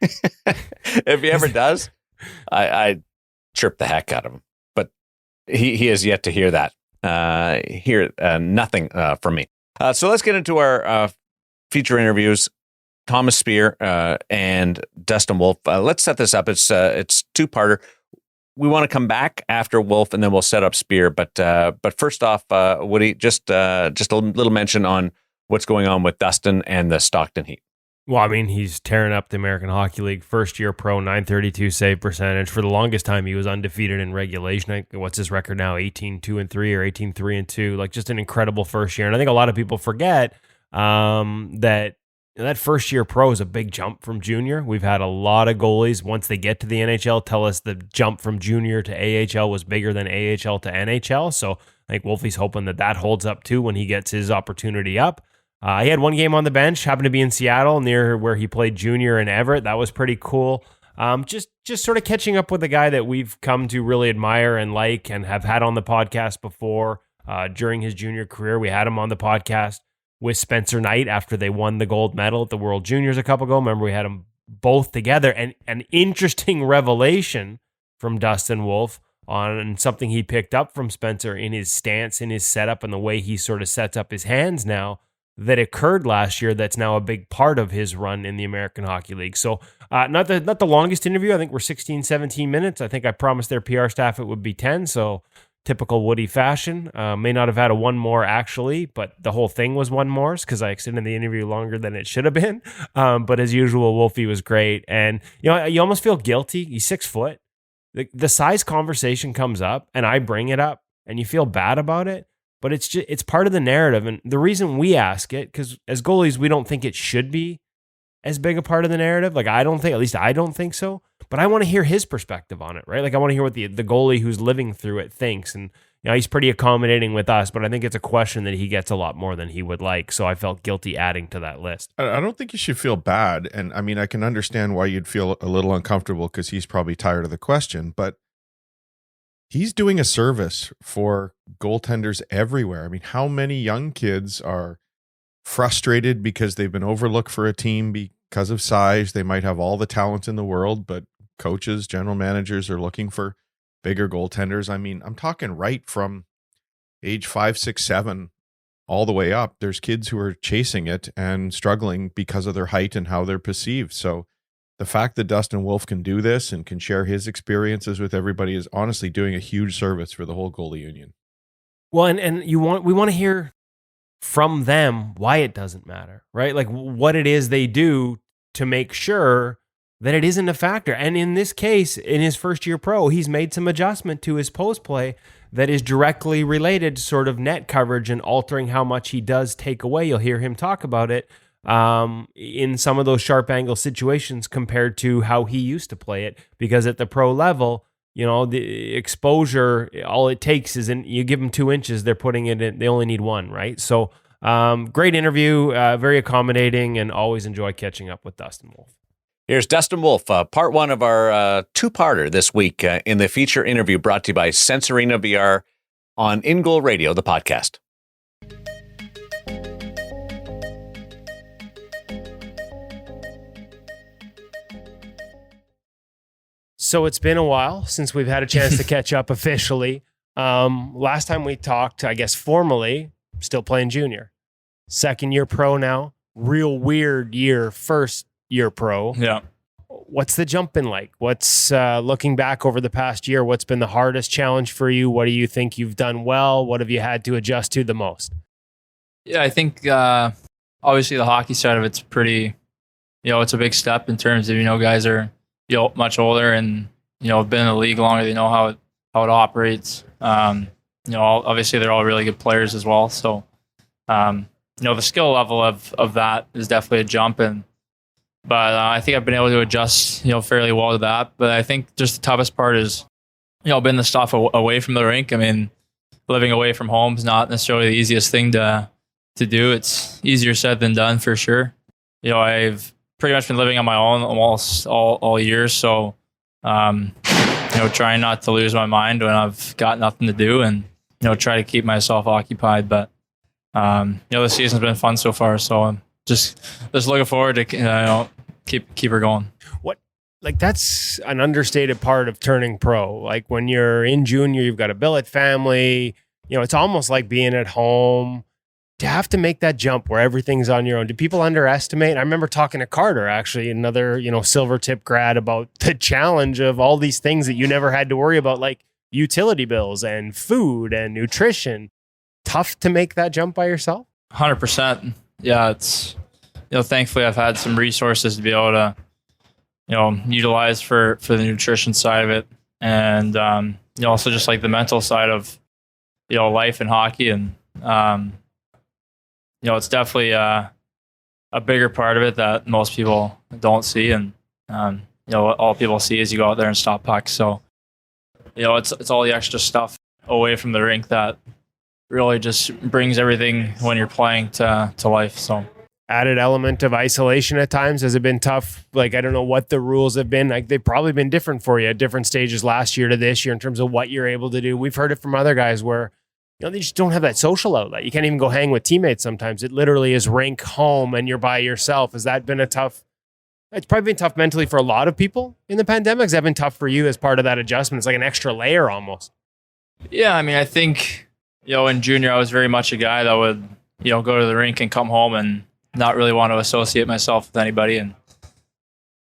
If he ever does, I chirp the heck out of him. But he has yet to hear that. Hear nothing from me. So let's get into our feature interviews. Thomas Speer and Dustin Wolf. Let's set this up. It's two-parter. We want to come back after Wolf, and then we'll set up Speer. But first off, Woody, just a little mention on what's going on with Dustin and the Stockton Heat. Well, I mean, he's tearing up the American Hockey League. First-year pro, .932 save percentage. For the longest time, he was undefeated in regulation. What's his record now? 18-2-3 or 18-3-2. Like, just an incredible first year. And I think a lot of people forget that first-year pro is a big jump from junior. We've had a lot of goalies, once they get to the NHL, tell us the jump from junior to AHL was bigger than AHL to NHL. So I think Wolfie's hoping that holds up, too, when he gets his opportunity up. He had one game on the bench, happened to be in Seattle, near where he played junior in Everett. That was pretty cool. Just sort of catching up with a guy that we've come to really admire and like and have had on the podcast before during his junior career. We had him on the podcast with Spencer Knight after they won the gold medal at the World Juniors a couple ago. Remember, we had them both together. And an interesting revelation from Dustin Wolf on something he picked up from Spencer in his stance, in his setup, and the way he sort of sets up his hands now, that occurred last year that's now a big part of his run in the American Hockey League. So not the longest interview. I think we're 16, 17 minutes. I think I promised their PR staff it would be 10, so typical Woody fashion. May not have had a one more actually, but the whole thing was one more because I extended the interview longer than it should have been. But as usual, Wolfie was great. And you almost feel guilty. He's 6 foot. The size conversation comes up and I bring it up and you feel bad about it. But it's part of the narrative. And the reason we ask it, because as goalies, we don't think it should be as big a part of the narrative. Like, at least I don't think so. But I want to hear his perspective on it, right? Like, I want to hear what the goalie who's living through it thinks. And he's pretty accommodating with us, but I think it's a question that he gets a lot more than he would like. So I felt guilty adding to that list. I don't think you should feel bad. And I mean, I can understand why you'd feel a little uncomfortable because he's probably tired of the question, but he's doing a service for goaltenders everywhere. I mean, how many young kids are frustrated because they've been overlooked for a team because of size? They might have all the talent in the world, but coaches, general managers are looking for bigger goaltenders. I mean, I'm talking right from age 5, 6, 7, all the way up. There's kids who are chasing it and struggling because of their height and how they're perceived. So the fact that Dustin Wolf can do this and can share his experiences with everybody is honestly doing a huge service for the whole goalie union. Well, and we want to hear from them why it doesn't matter, right? Like what it is they do to make sure that it isn't a factor. And in this case, in his first year pro, he's made some adjustment to his post play that is directly related to sort of net coverage and altering how much he does take away. You'll hear him talk about it in some of those sharp angle situations compared to how he used to play it, because at the pro level, the exposure, all it takes is you give them 2 inches, they're putting it in, they only need 1, right? So great interview, very accommodating, and always enjoy catching up with Dustin Wolf. Here's Dustin Wolf, part 1 of our two-parter this week in the feature interview brought to you by Sensorina VR on InGoal Radio, the podcast. So it's been a while since we've had a chance to catch up officially. Last time we talked, I guess formally, still playing junior. Second year pro now. Real weird year, first year pro. Yeah. What's the jump been like? What's looking back over the past year? What's been the hardest challenge for you? What do you think you've done well? What have you had to adjust to the most? Yeah, I think obviously the hockey side of it's pretty, it's a big step in terms of, guys are, much older and, have been in the league longer. They know how it operates. Obviously they're all really good players as well. So, the skill level of that is definitely a jump. But I think I've been able to adjust, fairly well to that. But I think just the toughest part is, been the stuff away from the rink. I mean, living away from home is not necessarily the easiest thing to do. It's easier said than done for sure. I've pretty much been living on my own almost all year. So, trying not to lose my mind when I've got nothing to do and, try to keep myself occupied. But, the season's been fun so far. So I'm just looking forward to, keep her going. That's an understated part of turning pro. Like when you're in junior, you've got a billet family, it's almost like being at home. to have to make that jump where everything's on your own. Do people underestimate? I remember talking to Carter, actually, another, silver tip grad, about the challenge of all these things that you never had to worry about, like utility bills and food and nutrition. Tough to make that jump by yourself? 100%. Yeah, it's, thankfully I've had some resources to be able to, utilize for the nutrition side of it. And, also just like the mental side of, life in hockey. And, it's definitely a bigger part of it that most people don't see. And, all people see is you go out there and stop pucks. So, it's all the extra stuff away from the rink that really just brings everything when you're playing to life. So added element of isolation at times. Has it been tough? Like, I don't know what the rules have been. Like, they've probably been different for you at different stages last year to this year in terms of what you're able to do. We've heard it from other guys where, they just don't have that social outlet. You can't even go hang with teammates sometimes. It literally is rink, home, and you're by yourself. Has that been it's probably been tough mentally for a lot of people in the pandemic. Has that been tough for you as part of that adjustment? It's like an extra layer almost. Yeah, I mean, I think, in junior, I was very much a guy that would, go to the rink and come home and not really want to associate myself with anybody. And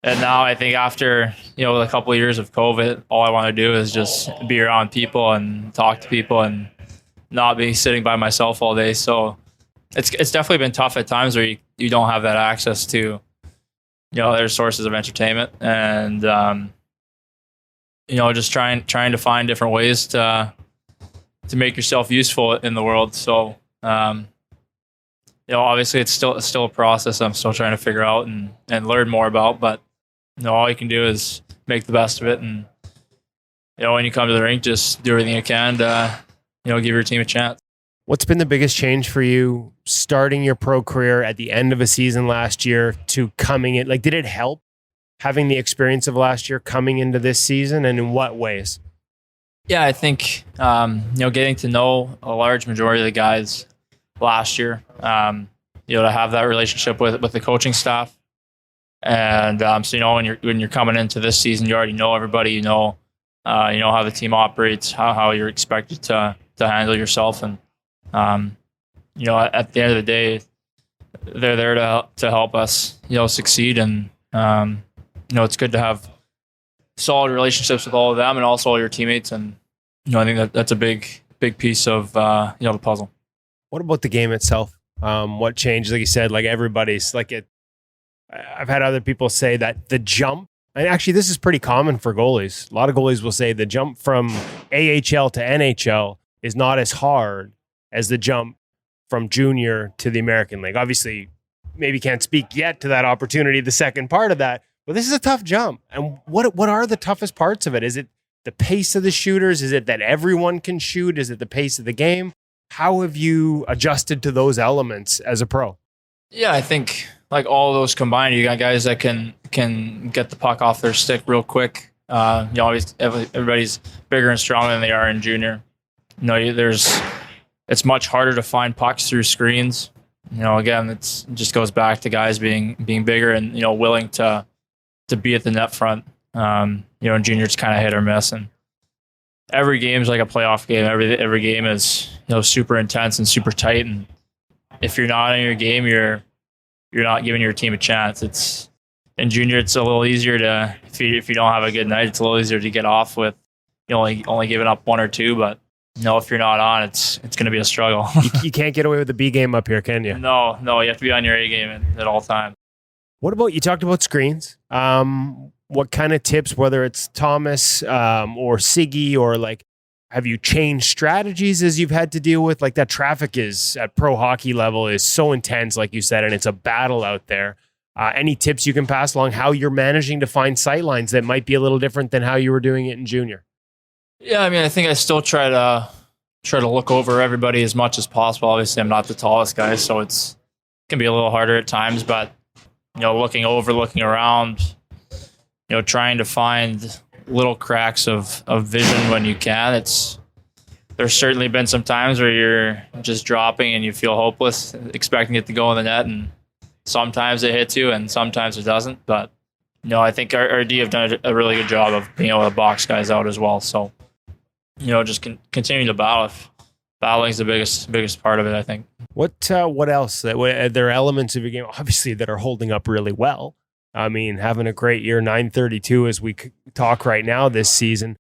now I think after, with a couple of years of COVID, all I want to do is just be around people and talk to people and not be sitting by myself all day. So it's definitely been tough at times where you don't have that access to, other sources of entertainment. And, just trying to find different ways to make yourself useful in the world. So, obviously it's still a process I'm still trying to figure out and learn more about, but all you can do is make the best of it. And, when you come to the rink, just do everything you can to, give your team a chance. What's been the biggest change for you starting your pro career at the end of a season last year to coming in? Like, did it help having the experience of last year coming into this season, and in what ways? Yeah, I think, getting to know a large majority of the guys last year, to have that relationship with the coaching staff. And so, when you're coming into this season, you already know everybody, you know how the team operates, how you're expected to handle yourself. And, at the end of the day, they're there to help us, succeed. And, it's good to have solid relationships with all of them and also all your teammates. And, I think that's a big piece of, the puzzle. What about the game itself? What changed? Like you said, like everybody's like it. I've had other people say that the jump, and actually this is pretty common for goalies. A lot of goalies will say the jump from AHL to NHL is not as hard as the jump from junior to the American League. Obviously, maybe can't speak yet to that opportunity, the second part of that, but this is a tough jump. And what are the toughest parts of it? Is it the pace of the shooters? Is it that everyone can shoot? Is it the pace of the game? How have you adjusted to those elements as a pro? Yeah, I think like all those combined, you got guys that can get the puck off their stick real quick. Everybody's bigger and stronger than they are in junior. It's much harder to find pucks through screens. Again, it just goes back to guys being bigger and willing to be at the net front. In junior, it's kind of hit or miss, and every game is like a playoff game. Every game is super intense and super tight. And if you're not in your game, you're not giving your team a chance. It's in junior, it's a little easier to if you don't have a good night, it's a little easier to get off with only giving up one or two. But if you're not on, it's going to be a struggle. You can't get away with the B game up here, can you? No, you have to be on your A game at all times. What about, you talked about screens? What kind of tips, whether it's Thomas or Siggy, or like, have you changed strategies as you've had to deal with? Like, that traffic is at pro hockey level is so intense, like you said, and it's a battle out there. Any tips you can pass along how you're managing to find sight lines that might be a little different than how you were doing it in junior? Yeah, I mean, I think I still try to look over everybody as much as possible. Obviously, I'm not the tallest guy, so it can be a little harder at times. But looking around, trying to find little cracks of vision when you can. There's certainly been some times where you're just dropping and you feel hopeless, expecting it to go in the net, and sometimes it hits you and sometimes it doesn't. But I think our D have done a really good job of being able to box guys out as well. So just continuing to battle. battling's the biggest part of it, I think. What else? Are there elements of your game, obviously, that are holding up really well? I mean, having a great year, 932 as we talk right now this season.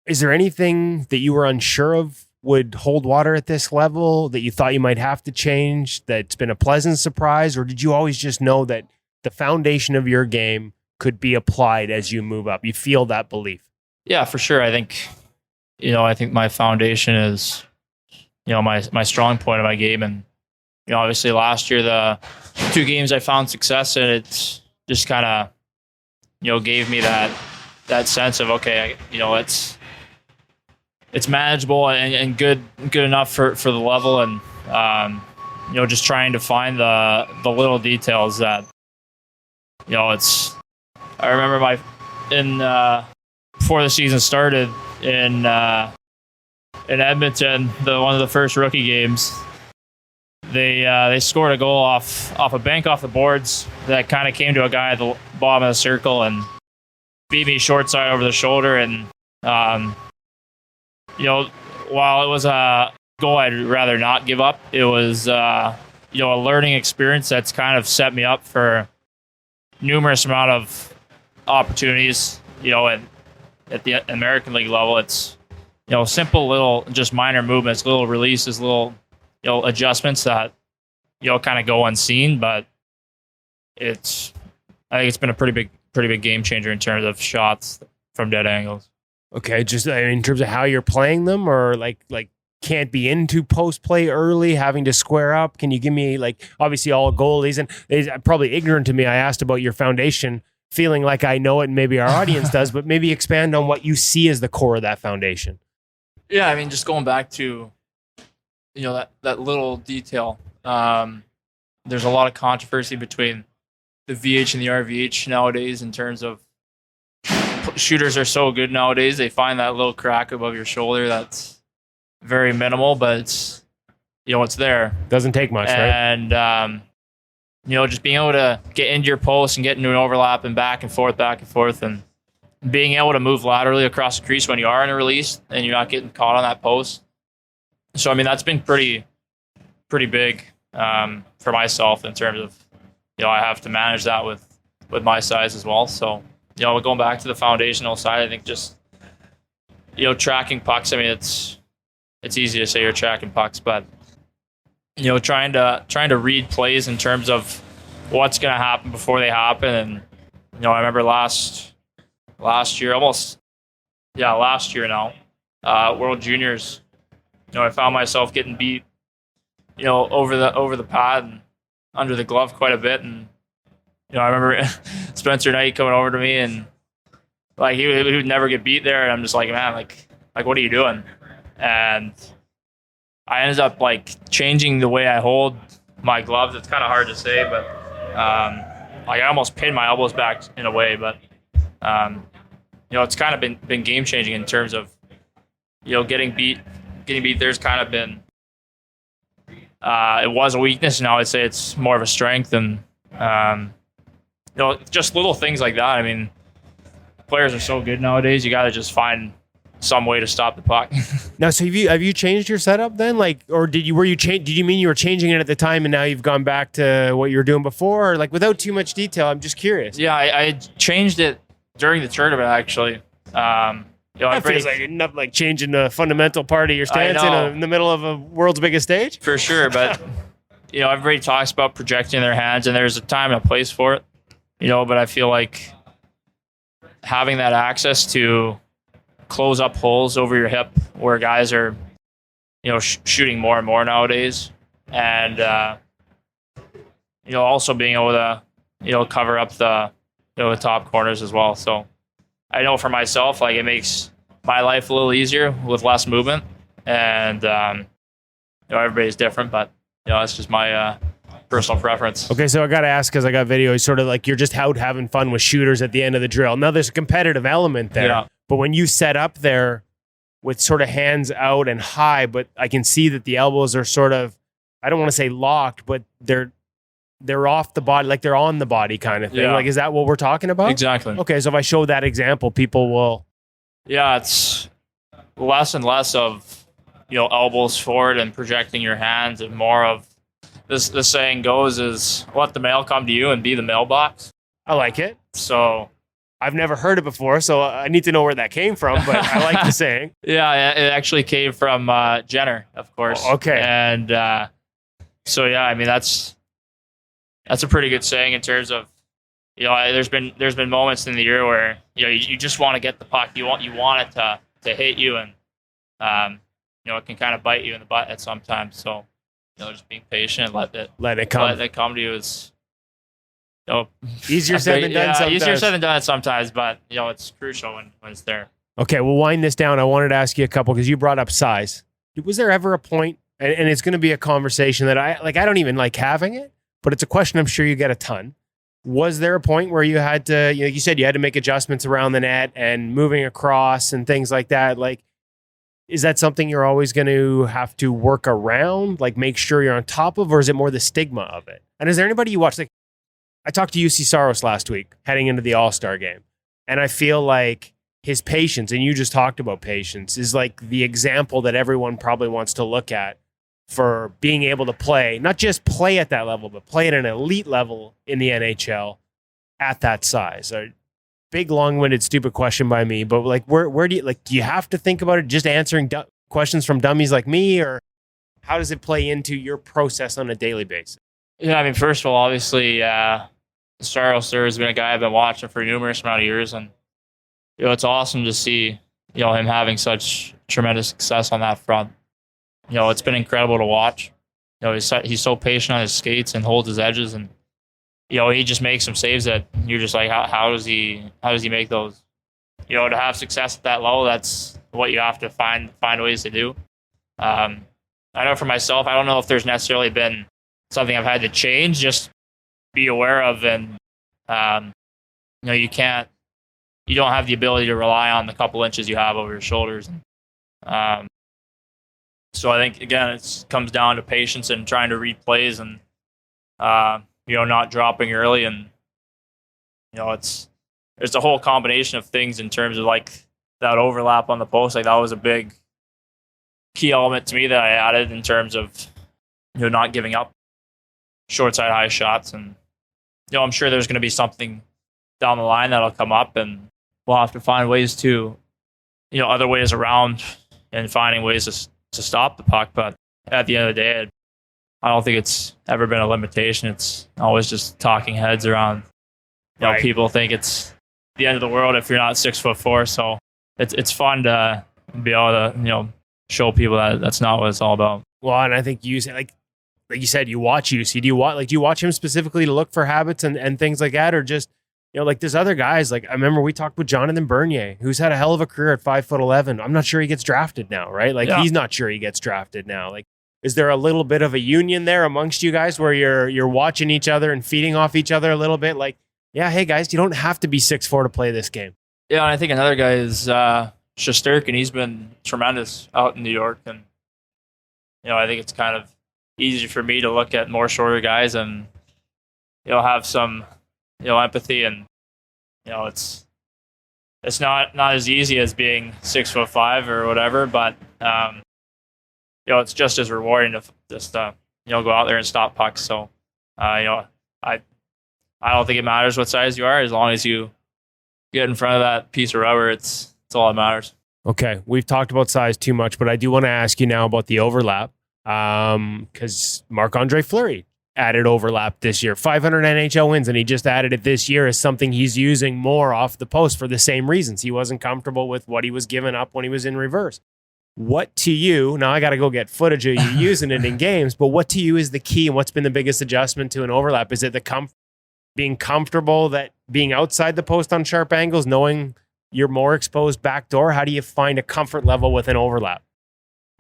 Is there anything that you were unsure of would hold water at this level that you thought you might have to change that's been a pleasant surprise? Or did you always just know that the foundation of your game could be applied as you move up? You feel that belief? Yeah, for sure. I think my foundation is, my strong point of my game. And, obviously last year, the 2 games I found success in, it's just kind of, gave me that sense of, okay, it's manageable and good enough for the level. And, just trying to find the little details that, I remember before the season started in Edmonton, one of the first rookie games, they scored a goal off a bank off the boards that kind of came to a guy at the bottom of the circle and beat me short side over the shoulder. And while it was a goal I'd rather not give up, it was a learning experience that's kind of set me up for numerous amount of opportunities. And at the American League level, it's simple little, just minor movements, little releases, little adjustments that kind of go unseen, but I think it's been a pretty big game changer in terms of shots from dead angles. Okay, just in terms of how you're playing them, or like can't be into post play early, having to square up. Can you give me, obviously all goalies, and it's probably ignorant to me, I asked about your foundation, feeling like I know it and maybe our audience does, but maybe expand on what you see as the core of that foundation. Yeah, I mean, just going back to, that little detail. There's a lot of controversy between the VH and the RVH nowadays in terms of shooters are so good nowadays. They find that little crack above your shoulder that's very minimal, but it's, it's there. Doesn't take much, right? And, just being able to get into your post and get into an overlap and back and forth, and being able to move laterally across the crease when you are in a release and you're not getting caught on that post. So, I mean, that's been pretty big for myself in terms of, I have to manage that with my size as well. So, going back to the foundational side, I think just, tracking pucks. I mean, it's easy to say you're tracking pucks, but, trying to read plays in terms of what's going to happen before they happen. And, I remember last year now, World Juniors, I found myself getting beat, over the pad and under the glove quite a bit. And, I remember Spencer Knight coming over to me and he would never get beat there. And I'm just like, man, like, what are you doing? And I ended up changing the way I hold my gloves. It's kind of hard to say, but I almost pinned my elbows back in a way, but it's kind of been game changing in terms of getting beat. There's kind of been it was a weakness. Now I'd say it's more of a strength, and just little things like that. I mean, players are so good nowadays. You got to just find some way to stop the puck. Now, so have you changed your setup then? Or did you mean you were changing it at the time and now you've gone back to what you were doing before? Or without too much detail, I'm just curious. Yeah, I changed it during the tournament actually. That feels like enough, changing the fundamental part of your stance in the middle of a world's biggest stage. For sure, but everybody talks about projecting their hands, and there's a time and a place for it. But I feel like having that access to close up holes over your hip where guys are, shooting more and more nowadays. And, also being able to, cover up the top corners as well. So I know for myself, it makes my life a little easier with less movement. And, everybody's different, but, it's just my personal preference. Okay, so I got to ask, because I got video, it's sort of you're just out having fun with shooters at the end of the drill. Now, there's a competitive element there. Yeah. But when you set up there with sort of hands out and high, but I can see that the elbows are sort of, I don't want to say locked, but they're off the body, they're on the body kind of thing. Yeah. Is that what we're talking about? Exactly. Okay, so if I show that example, people will... Yeah, it's less and less of elbows forward and projecting your hands, and more of this. The saying goes is let the mail come to you and be the mailbox. I like it. So I've never heard it before, so I need to know where that came from, but I like the saying. Yeah, it actually came from Jenner, of course. Oh, okay. And so yeah, I mean that's a pretty good saying in terms of there's been moments in the year where you just want to get the puck, you want it to hit you, and it can kind of bite you in the butt at sometimes. So just being patient, let it come to you is. Easier said than done sometimes. Easier said than done sometimes, but it's crucial when it's there. Okay, we'll wind this down. I wanted to ask you a couple because you brought up size. Was there ever a point, and it's going to be a conversation that I don't even like having it, but it's a question I'm sure you get a ton. Was there a point where you had to, you said you had to make adjustments around the net and moving across and things like that? Like, is that something you're always going to have to work around, like make sure you're on top of, or is it more the stigma of it? And is there anybody you watch, like, I talked to UC Saros last week heading into the All-Star game, and I feel like his patience, and you just talked about patience, is like the example that everyone probably wants to look at for being able to play, not just play at that level, but play at an elite level in the NHL at that size. A big, long-winded, stupid question by me, but like, where do you have to think about it just answering questions from dummies like me, or how does it play into your process on a daily basis? Yeah, I mean, first of all, obviously, Saros has been a guy I've been watching for numerous amount of years, and it's awesome to see him having such tremendous success on that front. It's been incredible to watch. He's so patient on his skates and holds his edges, and he just makes some saves that you're just like, how does he make those? To have success at that level, that's what you have to find ways to do. I know for myself, I don't know if there's necessarily been something I've had to change, just be aware of, and you don't have the ability to rely on the couple inches you have over your shoulders. So I think again it comes down to patience and trying to read plays, and not dropping early, and there's a whole combination of things in terms of like that overlap on the post. Like that was a big key element to me that I added in terms of not giving up short side high shots, and I'm sure there's going to be something down the line that'll come up, and we'll have to find ways to other ways around and finding ways to stop the puck. But at the end of the day, I don't think it's ever been a limitation. It's always just talking heads around. Right. People think it's the end of the world if you're not 6'4". So it's fun to be able to show people that that's not what it's all about. Well, and I think you like you said, you watch UC. Do you watch him specifically to look for habits and things like that, or just like there's other guys, like I remember we talked with Jonathan Bernier, who's had a hell of a career at 5'11". I'm not sure he gets drafted now, right? Like He's not sure he gets drafted now. Like, is there a little bit of a union there amongst you guys where you're watching each other and feeding off each other a little bit? Like, yeah, hey guys, you don't have to be 6'4" to play this game. Yeah, and I think another guy is Shesterkin, and he's been tremendous out in New York, and I think it's kind of easy for me to look at more shorter guys and have some empathy, and it's not as easy as being 6'5" or whatever, but it's just as rewarding to just go out there and stop pucks. So I don't think it matters what size you are, as long as you get in front of that piece of rubber. It's all that matters. Okay, we've talked about size too much, but I do want to ask you now about the overlap, because Marc-Andre Fleury added overlap this year, 500 NHL wins, and he just added it this year as something he's using more off the post for the same reasons. He wasn't comfortable with what he was giving up when he was in reverse. What to you, now I got to go get footage of you using it in games, but what to you is the key, and what's been the biggest adjustment to an overlap? Is it the being comfortable that being outside the post on sharp angles, knowing you're more exposed back door? How do you find a comfort level with an overlap?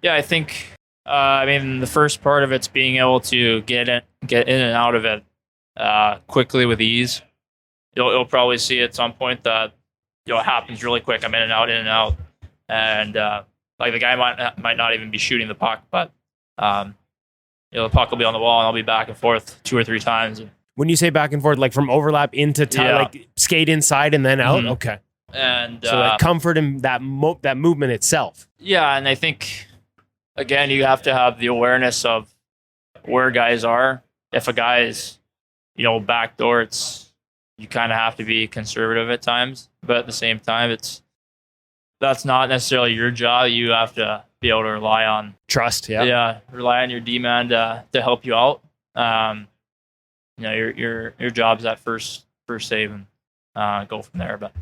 Yeah, I think, the first part of it's being able to get in and out of it quickly with ease. You'll probably see at some point that it happens really quick. I'm in and out, and like the guy might not even be shooting the puck, but the puck will be on the wall, and I'll be back and forth 2 or 3 times. When you say back and forth, like from overlap into like skate inside and then out, okay. And so that comfort in that movement itself. Yeah, and I think again, you have to have the awareness of where guys are. If a guy is, backdoor, you kind of have to be conservative at times. But at the same time, that's not necessarily your job. You have to be able to rely on Trust, yeah. Yeah, rely on your D-man to help you out. Your job's at first save and go from there. But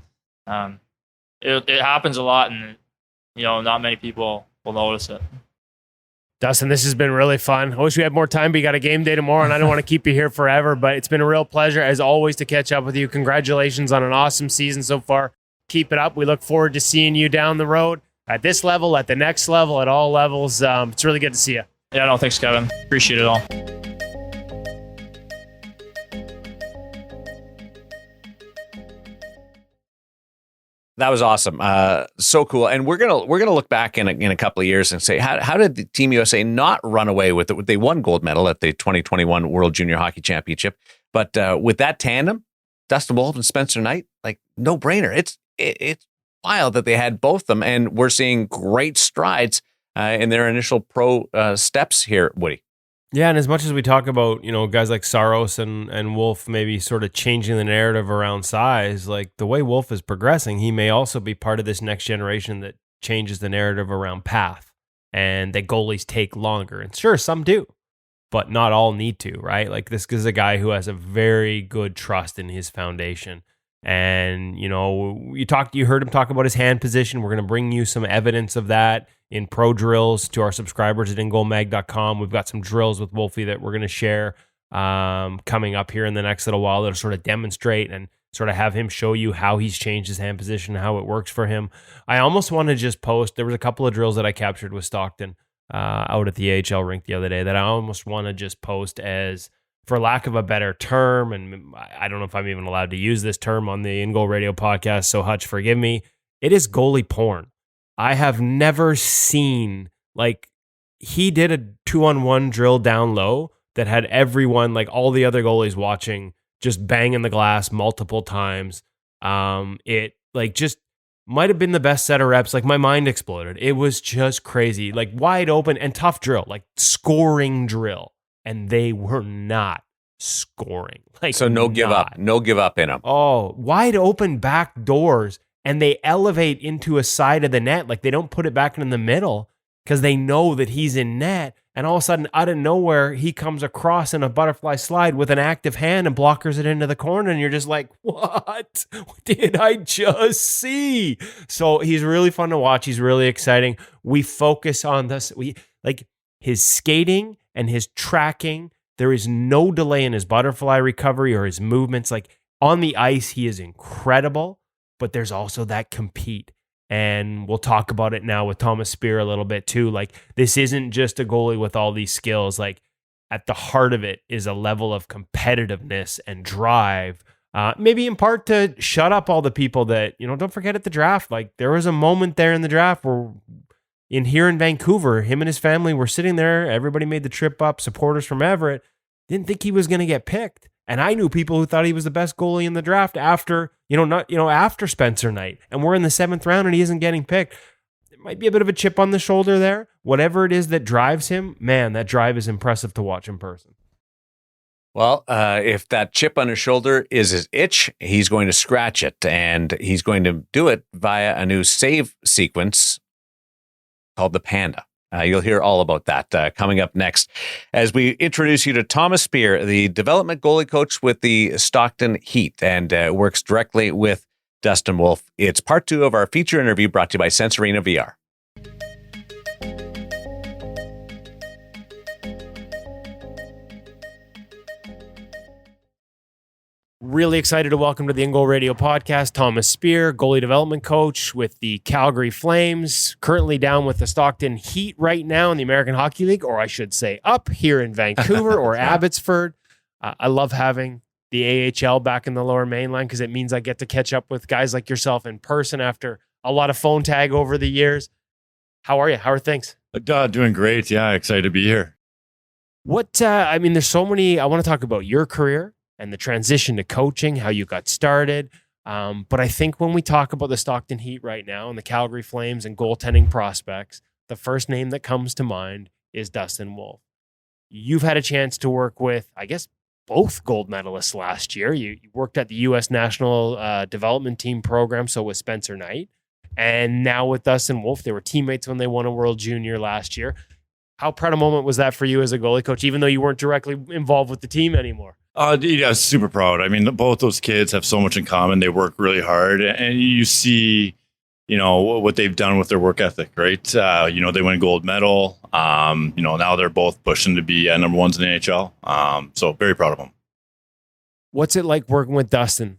it happens a lot, and not many people will notice it. Dustin, this has been really fun. I wish we had more time, but you got a game day tomorrow, and I don't want to keep you here forever, but it's been a real pleasure, as always, to catch up with you. Congratulations on an awesome season so far. Keep it up. We look forward to seeing you down the road at this level, at the next level, at all levels. It's really good to see you. Yeah, no, thanks, Kevin. Appreciate it all. That was awesome. So cool. And we're gonna look back in a couple of years and say, how did the Team USA not run away with it? They won gold medal at the 2021 World Junior Hockey Championship, but with that tandem, Dustin Wolf and Spencer Knight, like no brainer. It's wild that they had both of them, and we're seeing great strides in their initial pro steps here, Woody. Yeah, and as much as we talk about, guys like Saros and Wolf maybe sort of changing the narrative around size, like the way Wolf is progressing, he may also be part of this next generation that changes the narrative around path and that goalies take longer. And sure, some do, but not all need to, right? Like this is a guy who has a very good trust in his foundation. And, you heard him talk about his hand position. We're going to bring you some evidence of that in pro drills to our subscribers at InGoalMag.com. We've got some drills with Wolfie that we're going to share coming up here in the next little while that'll sort of demonstrate and sort of have him show you how he's changed his hand position and how it works for him. I almost want to just post, there was a couple of drills that I captured with Stockton out at the AHL rink the other day that I almost want to just post as, for lack of a better term, and I don't know if I'm even allowed to use this term on the InGoal Radio podcast, so Hutch, forgive me. It is goalie porn. I have never seen, he did a 2-on-1 drill down low that had everyone, like all the other goalies watching, just banging the glass multiple times. It just might have been the best set of reps. Like my mind exploded. It was just crazy, like wide open and tough drill, like scoring drill. And they were not scoring. So no give up in them. Oh, wide open back doors, and they elevate into a side of the net. Like they don't put it back in the middle because they know that he's in net. And all of a sudden, out of nowhere, he comes across in a butterfly slide with an active hand and blockers it into the corner. And you're just like, what did I just see? So he's really fun to watch. He's really exciting. We focus on this. His skating and his tracking. There is no delay in his butterfly recovery or his movements. Like on the ice, he is incredible, but there's also that compete. And we'll talk about it now with Thomas Speer a little bit too. Like this isn't just a goalie with all these skills. Like at the heart of it is a level of competitiveness and drive. Maybe in part to shut up all the people that, don't forget at the draft. Like there was a moment there in the draft where here in Vancouver, him and his family were sitting there. Everybody made the trip up. Supporters from Everett didn't think he was going to get picked. And I knew people who thought he was the best goalie in the draft after Spencer Knight. And we're in the 7th round and he isn't getting picked. There might be a bit of a chip on the shoulder there. Whatever it is that drives him, man, that drive is impressive to watch in person. Well, if that chip on his shoulder is his itch, he's going to scratch it. And he's going to do it via a new save sequence called the Panda. You'll hear all about that coming up next as we introduce you to Thomas Speer, the development goalie coach with the Stockton Heat, and works directly with Dustin Wolf. It's part 2 of our feature interview brought to you by Sensorina VR. Really excited to welcome to the InGoal Radio podcast, Thomas Speer, goalie development coach with the Calgary Flames, currently down with the Stockton Heat right now in the American Hockey League, or I should say up here in Vancouver or Abbotsford. I love having the AHL back in the Lower Mainland because it means I get to catch up with guys like yourself in person after a lot of phone tag over the years. How are you? How are things? Doing great. Yeah, excited to be here. There's so many, I want to talk about your career and the transition to coaching, how you got started. But I think when we talk about the Stockton Heat right now and the Calgary Flames and goaltending prospects, the first name that comes to mind is Dustin Wolf. You've had a chance to work with, I guess, both gold medalists last year. You worked at the U.S. National Development Team program, so with Spencer Knight, and now with Dustin Wolf. They were teammates when they won a World Junior last year. How proud a moment was that for you as a goalie coach, even though you weren't directly involved with the team anymore? Yeah, super proud. I mean, both those kids have so much in common. They work really hard, and you see, what they've done with their work ethic, right? They win gold medal. Now they're both pushing to be number ones in the NHL. So very proud of them. What's it like working with Dustin?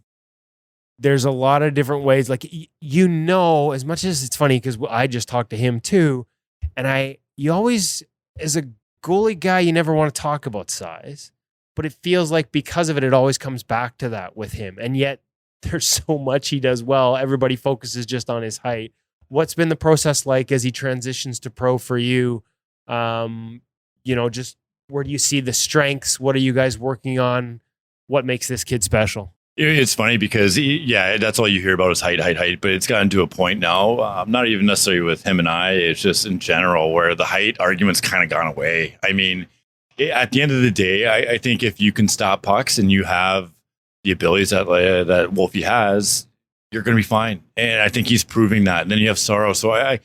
There's a lot of different ways. Like, as much as it's funny because I just talked to him too, and you always, as a goalie guy, you never want to talk about size, but it feels like because of it, it always comes back to that with him. And yet there's so much he does well. Everybody focuses just on his height. What's been the process like as he transitions to pro for you? Just where do you see the strengths? What are you guys working on? What makes this kid special? It's funny because, that's all you hear about is height, but it's gotten to a point now, not even necessarily with him and I, it's just in general where the height argument's kind of gone away. I mean, at the end of the day, I think if you can stop pucks and you have the abilities that Wolfie has, you're going to be fine. And I think he's proving that. And then you have Sorrow. So I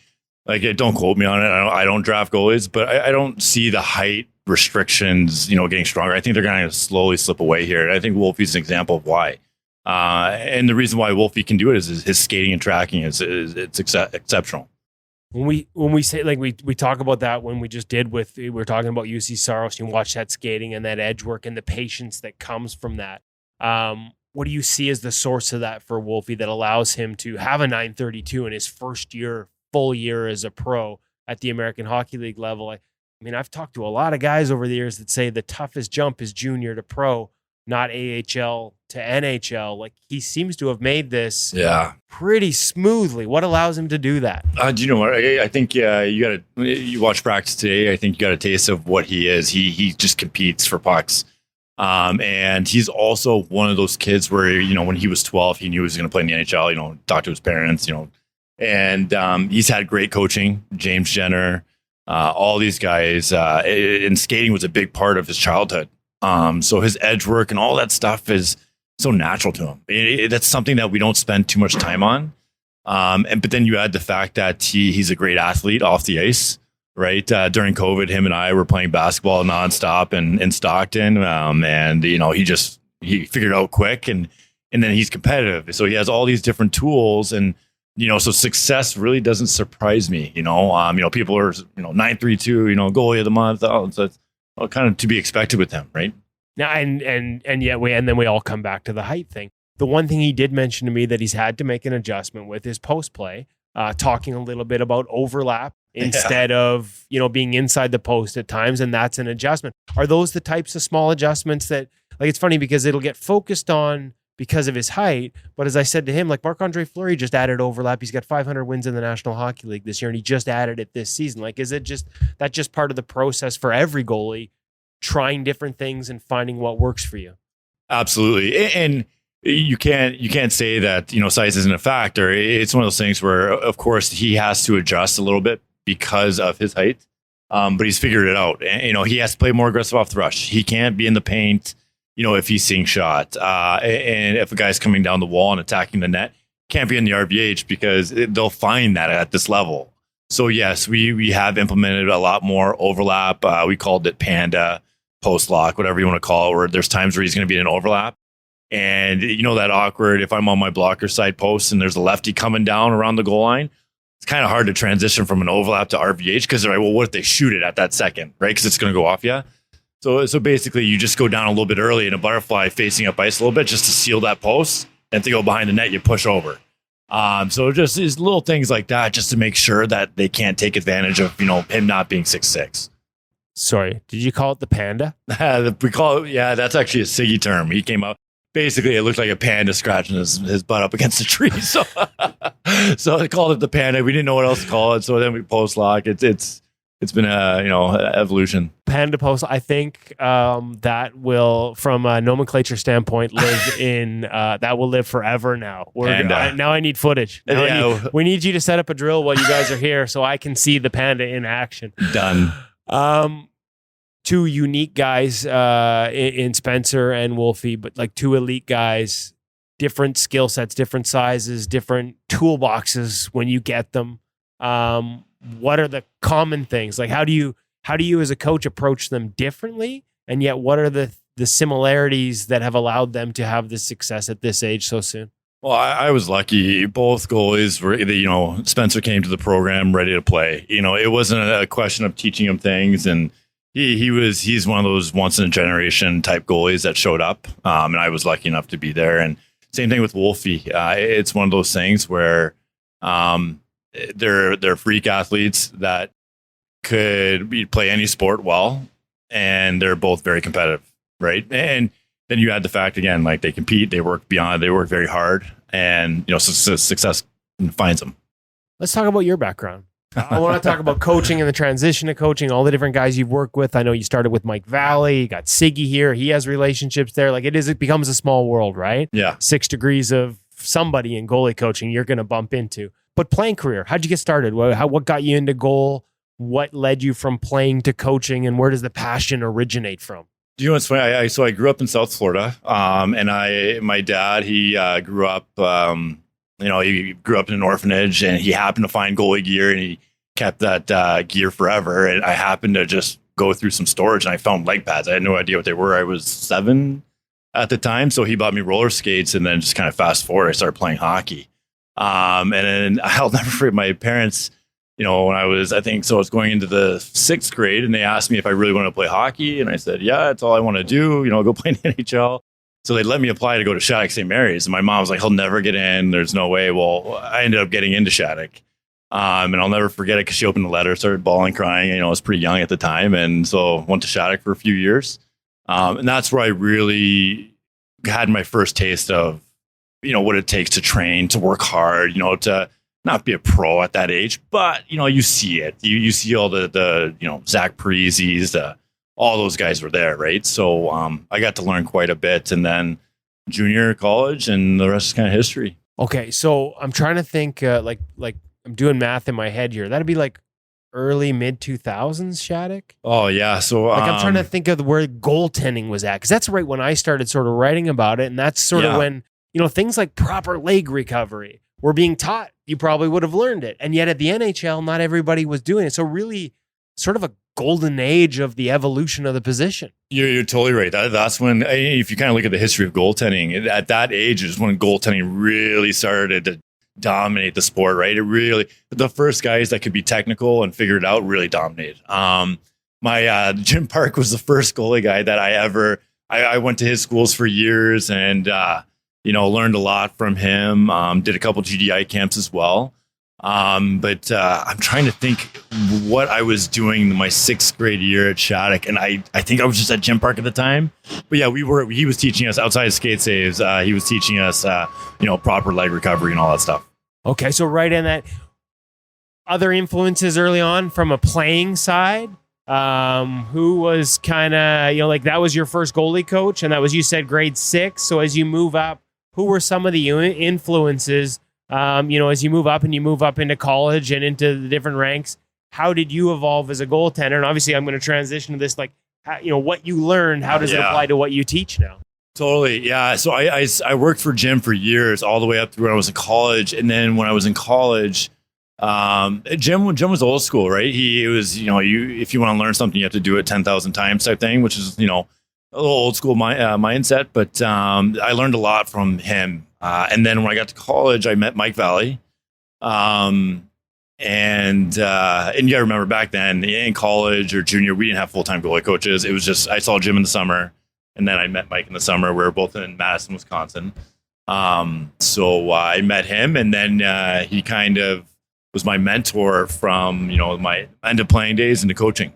don't quote me on it. I don't draft goalies, but I don't see the height restrictions, getting stronger. I think they're going to slowly slip away here. And I think Wolfie's an example of why. And the reason why Wolfie can do it is his skating and tracking it's exceptional. When we say, like, we talk about that when we just did we were talking about UC Saros, you watch that skating and that edge work and the patience that comes from that. What do you see as the source of that for Wolfie that allows him to have a 932 in his first full year as a pro at the American Hockey League level? I mean, I've talked to a lot of guys over the years that say the toughest jump is junior to pro, not AHL to NHL. Like, he seems to have made this pretty smoothly. What allows him to do that? Do you know what? I think you watch practice today. I think you got a taste of what he is. He just competes for pucks. And he's also one of those kids where, when he was 12, he knew he was going to play in the NHL, talk to his parents, and he's had great coaching, James Jenner, all these guys, and skating was a big part of his childhood. So his edge work and all that stuff is so natural to him. That's something that we don't spend too much time on. But then you add the fact that he's a great athlete off the ice, right? During COVID, him and I were playing basketball nonstop in Stockton. And he figured it out quick and then he's competitive. So he has all these different tools and, so success really doesn't surprise me. People are, 932, goalie of the month. So it's kind of to be expected with him, right? Now, and yet we all come back to the height thing. The one thing he did mention to me that he's had to make an adjustment with is post play, talking a little bit about overlap instead of, being inside the post at times. And that's an adjustment. Are those the types of small adjustments that, like, it's funny because it'll get focused on because of his height. But as I said to him, like, Marc-Andre Fleury just added overlap. He's got 500 wins in the National Hockey League this year, and he just added it this season. Like, is it just part of the process for every goalie, trying different things and finding what works for you? Absolutely. And you can't say that, size isn't a factor. It's one of those things where, of course, he has to adjust a little bit because of his height. But he's figured it out. And, he has to play more aggressive off the rush. He can't be in the paint, if he's seeing shot. And if a guy's coming down the wall and attacking the net, can't be in the RVH because they'll find that at this level. So, yes, we have implemented a lot more overlap. We called it Panda, post lock, whatever you want to call it, where there's times where he's going to be in an overlap. And that awkward, if I'm on my blocker side post and there's a lefty coming down around the goal line, it's kind of hard to transition from an overlap to RVH because they're like, well, what if they shoot it at that second, right? Because it's going to go off you. So basically you just go down a little bit early in a butterfly facing up ice a little bit just to seal that post. And to go behind the net, you push over. So just these little things like that just to make sure that they can't take advantage of, him not being 6'6". Sorry, did you call it the Panda? We call it, that's actually a Siggy term. He came up. Basically, it looked like a panda scratching his butt up against a tree. So they called it the Panda. We didn't know what else to call it. So then we post lock. It's it's been a evolution. Panda Post, I think that will, from a nomenclature standpoint, live in that will live forever now. Now I need footage. We need you to set up a drill while you guys are here so I can see the panda in action. Done. Two unique guys in Spencer and Wolfie, but like two elite guys, different skill sets, different sizes, different toolboxes when you get them. What are the common things? Like how do you as a coach approach them differently? And yet what are the similarities that have allowed them to have this success at this age so soon? Well, I was lucky. Both goalies were, Spencer came to the program ready to play. It wasn't a question of teaching him things, and he's one of those once in a generation type goalies that showed up. And I was lucky enough to be there. And same thing with Wolfie. It's one of those things where they're freak athletes that could play any sport well, and they're both very competitive, right? And then you add the fact again, like they compete, they work very hard, and success finds them. Let's talk about your background. I want to talk about coaching and the transition to coaching, all the different guys you've worked with. I know you started with Mike Valley, you got Siggy here. He has relationships there. Like it becomes a small world, right? Yeah. 6 degrees of somebody in goalie coaching you're going to bump into. But playing career, how'd you get started? What got you into goal? What led you from playing to coaching, and where does the passion originate from? Do you know what's funny? So I grew up in South Florida, and my dad, he grew up, he grew up in an orphanage, and he happened to find goalie gear, and he kept that gear forever. And I happened to just go through some storage, and I found leg pads. I had no idea what they were. I was 7 at the time, so he bought me roller skates, and then just kind of fast forward, I started playing hockey. And then I'll never forget my parents. When I was going into the 6th grade, and they asked me if I really wanted to play hockey. And I said, yeah, that's all I want to do, go play in the NHL. So they let me apply to go to Shattuck St. Mary's. And my mom was like, he'll never get in. There's no way. Well, I ended up getting into Shattuck. And I'll never forget it because she opened the letter, started bawling, crying. I was pretty young at the time. And so went to Shattuck for a few years. And that's where I really had my first taste of, what it takes to train, to work hard, to not be a pro at that age, but you see it. You see all the Zach Parizis, all those guys were there, right? So I got to learn quite a bit, and then junior college, and the rest is kind of history. Okay, so I'm trying to think, like I'm doing math in my head here. That'd be like early mid 2000s, Shattuck. Oh yeah, so I'm trying to think of where goaltending was at, because that's right when I started sort of writing about it, and that's sort of when things like proper leg recovery were being taught. You probably would have learned it. And yet at the NHL, not everybody was doing it. So really sort of a golden age of the evolution of the position. You're totally right. That's when, if you kind of look at the history of goaltending, at that age is when goaltending really started to dominate the sport, right? The first guys that could be technical and figure it out really dominated. Jim Park was the first goalie guy that I went to his schools for years, and learned a lot from him. Did a couple GDI camps as well. But I'm trying to think what I was doing my 6th grade year at Shattuck. And I think I was just at Gym Park at the time. But yeah, he was teaching us outside of skate saves. He was teaching us, proper leg recovery and all that stuff. Okay. So right in that, other influences early on from a playing side, who was kind of, that was your first goalie coach, and that was, you said grade 6. So as you move up, who were some of the influences, as you move up and you move up into college and into the different ranks? How did you evolve as a goaltender? And obviously I'm going to transition to this, like, what you learned, how does it apply to what you teach now? Totally. Yeah. So I worked for Jim for years, all the way up through when I was in college. And then when I was in college, Jim was old school, right? He was, if you want to learn something, you have to do it 10,000 times type thing, which is, a little old school mindset, but I learned a lot from him. And then when I got to college, I met Mike Valley. And you got to remember back then in college or junior, we didn't have full-time goalie coaches. It was just, I saw Jim in the summer, and then I met Mike in the summer. We were both in Madison, Wisconsin. So I met him, and then he kind of was my mentor from, my end of playing days into coaching.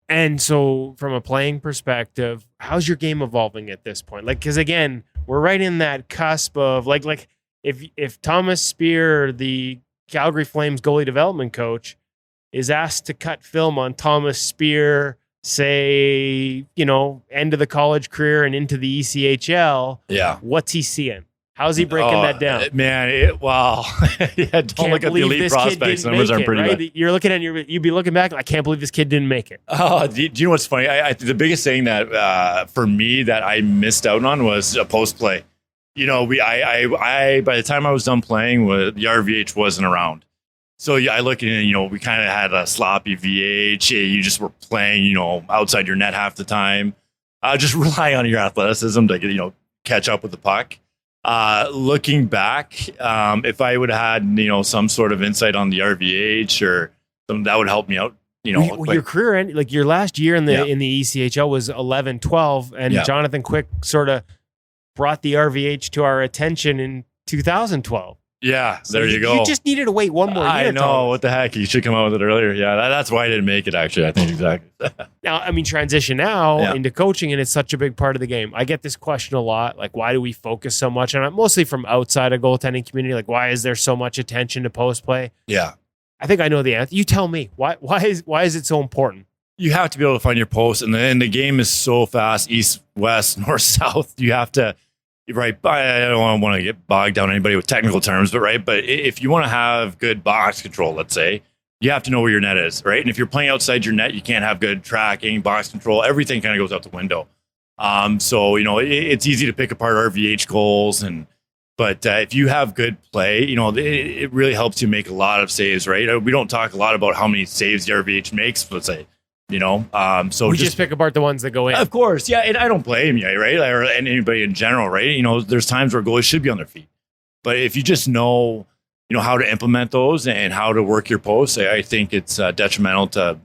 And so from a playing perspective, how's your game evolving at this point? Like, because again, we're right in that cusp of like if Thomas Speer, the Calgary Flames goalie development coach, is asked to cut film on Thomas Speer, say, end of the college career and into the ECHL, what's he seeing? How's he breaking that down? Man, wow. Don't look at the elite prospects. Numbers aren't pretty right? bad. You're looking at you'd be looking back, I can't believe this kid didn't make it. Oh, do you know what's funny? The biggest thing that for me that I missed out on was a post play. I by the time I was done playing, the RVH wasn't around. So I look at it, we kind of had a sloppy VH. You just were playing, outside your net half the time. Just rely on your athleticism to catch up with the puck. Looking back, if I would have had, some sort of insight on the RVH or something that would help me out, your career end, like your last year in the ECHL was 11-12, and Jonathan Quick sort of brought the RVH to our attention in 2012. Yeah, so there you go. You just needed to wait one more year. I know. Thomas. What the heck? You should come out with it earlier. Yeah, that's why I didn't make it, actually. I think exactly. Now, transition into coaching, and it's such a big part of the game. I get this question a lot. Like, why do we focus so much? And I'm mostly from outside of goaltending community. Like, why is there so much attention to post play? Yeah. I think I know the answer. You tell me. Why is it so important? You have to be able to find your post, and the game is so fast, east, west, north, south. You have to... Right, I don't want to get bogged down anybody with technical terms, but if you want to have good box control, let's say, you have to know where your net is, right? And if you're playing outside your net, you can't have good tracking, box control. Everything kind of goes out the window. So it's easy to pick apart RVH goals, but if you have good play, it really helps you make a lot of saves, right? We don't talk a lot about how many saves the RVH makes, let's say. So we just pick apart the ones that go in. Of course, yeah, and I don't blame you, right? Or anybody in general, right? There's times where goalies should be on their feet, but if you just know, how to implement those and how to work your posts, I think it's detrimental to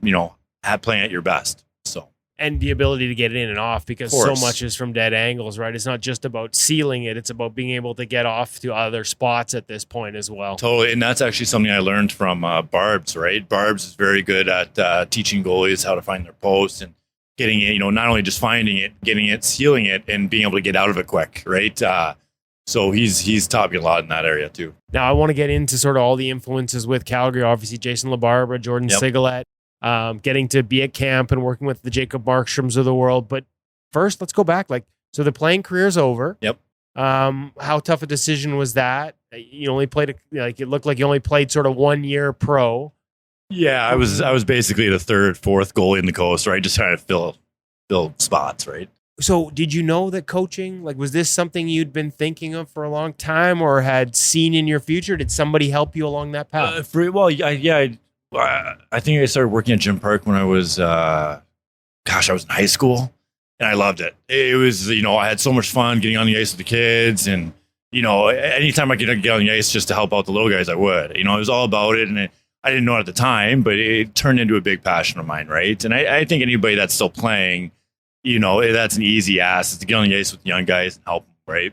playing at your best. So. And the ability to get in and off, because so much is from dead angles, right? It's not just about sealing it. It's about being able to get off to other spots at this point as well. Totally. And that's actually something I learned from Barbs, right? Barbs is very good at teaching goalies how to find their posts and getting it, not only just finding it, getting it, sealing it, and being able to get out of it quick, right? So he's taught me a lot in that area too. Now I want to get into sort of all the influences with Calgary, obviously Jason LaBarbera, Jordan Sigalet. Getting to be at camp and working with the Jacob Markstroms of the world. But first, let's go back. So the playing career's over. Yep. How tough a decision was that? You only played, it looked like you only played sort of 1 year pro. Yeah, I was basically the third, fourth goalie in the coast, right? Just trying to fill spots, right? So did you know that coaching, was this something you'd been thinking of for a long time or had seen in your future? Did somebody help you along that path? I think I started working at Jim Park when I was, I was in high school, and I loved it. It was, I had so much fun getting on the ice with the kids, and, anytime I could get on the ice just to help out the little guys, I would. It was all about it, and I didn't know it at the time, but it turned into a big passion of mine, right? And I think anybody that's still playing, that's an easy ask, is to get on the ice with the young guys and help them, right?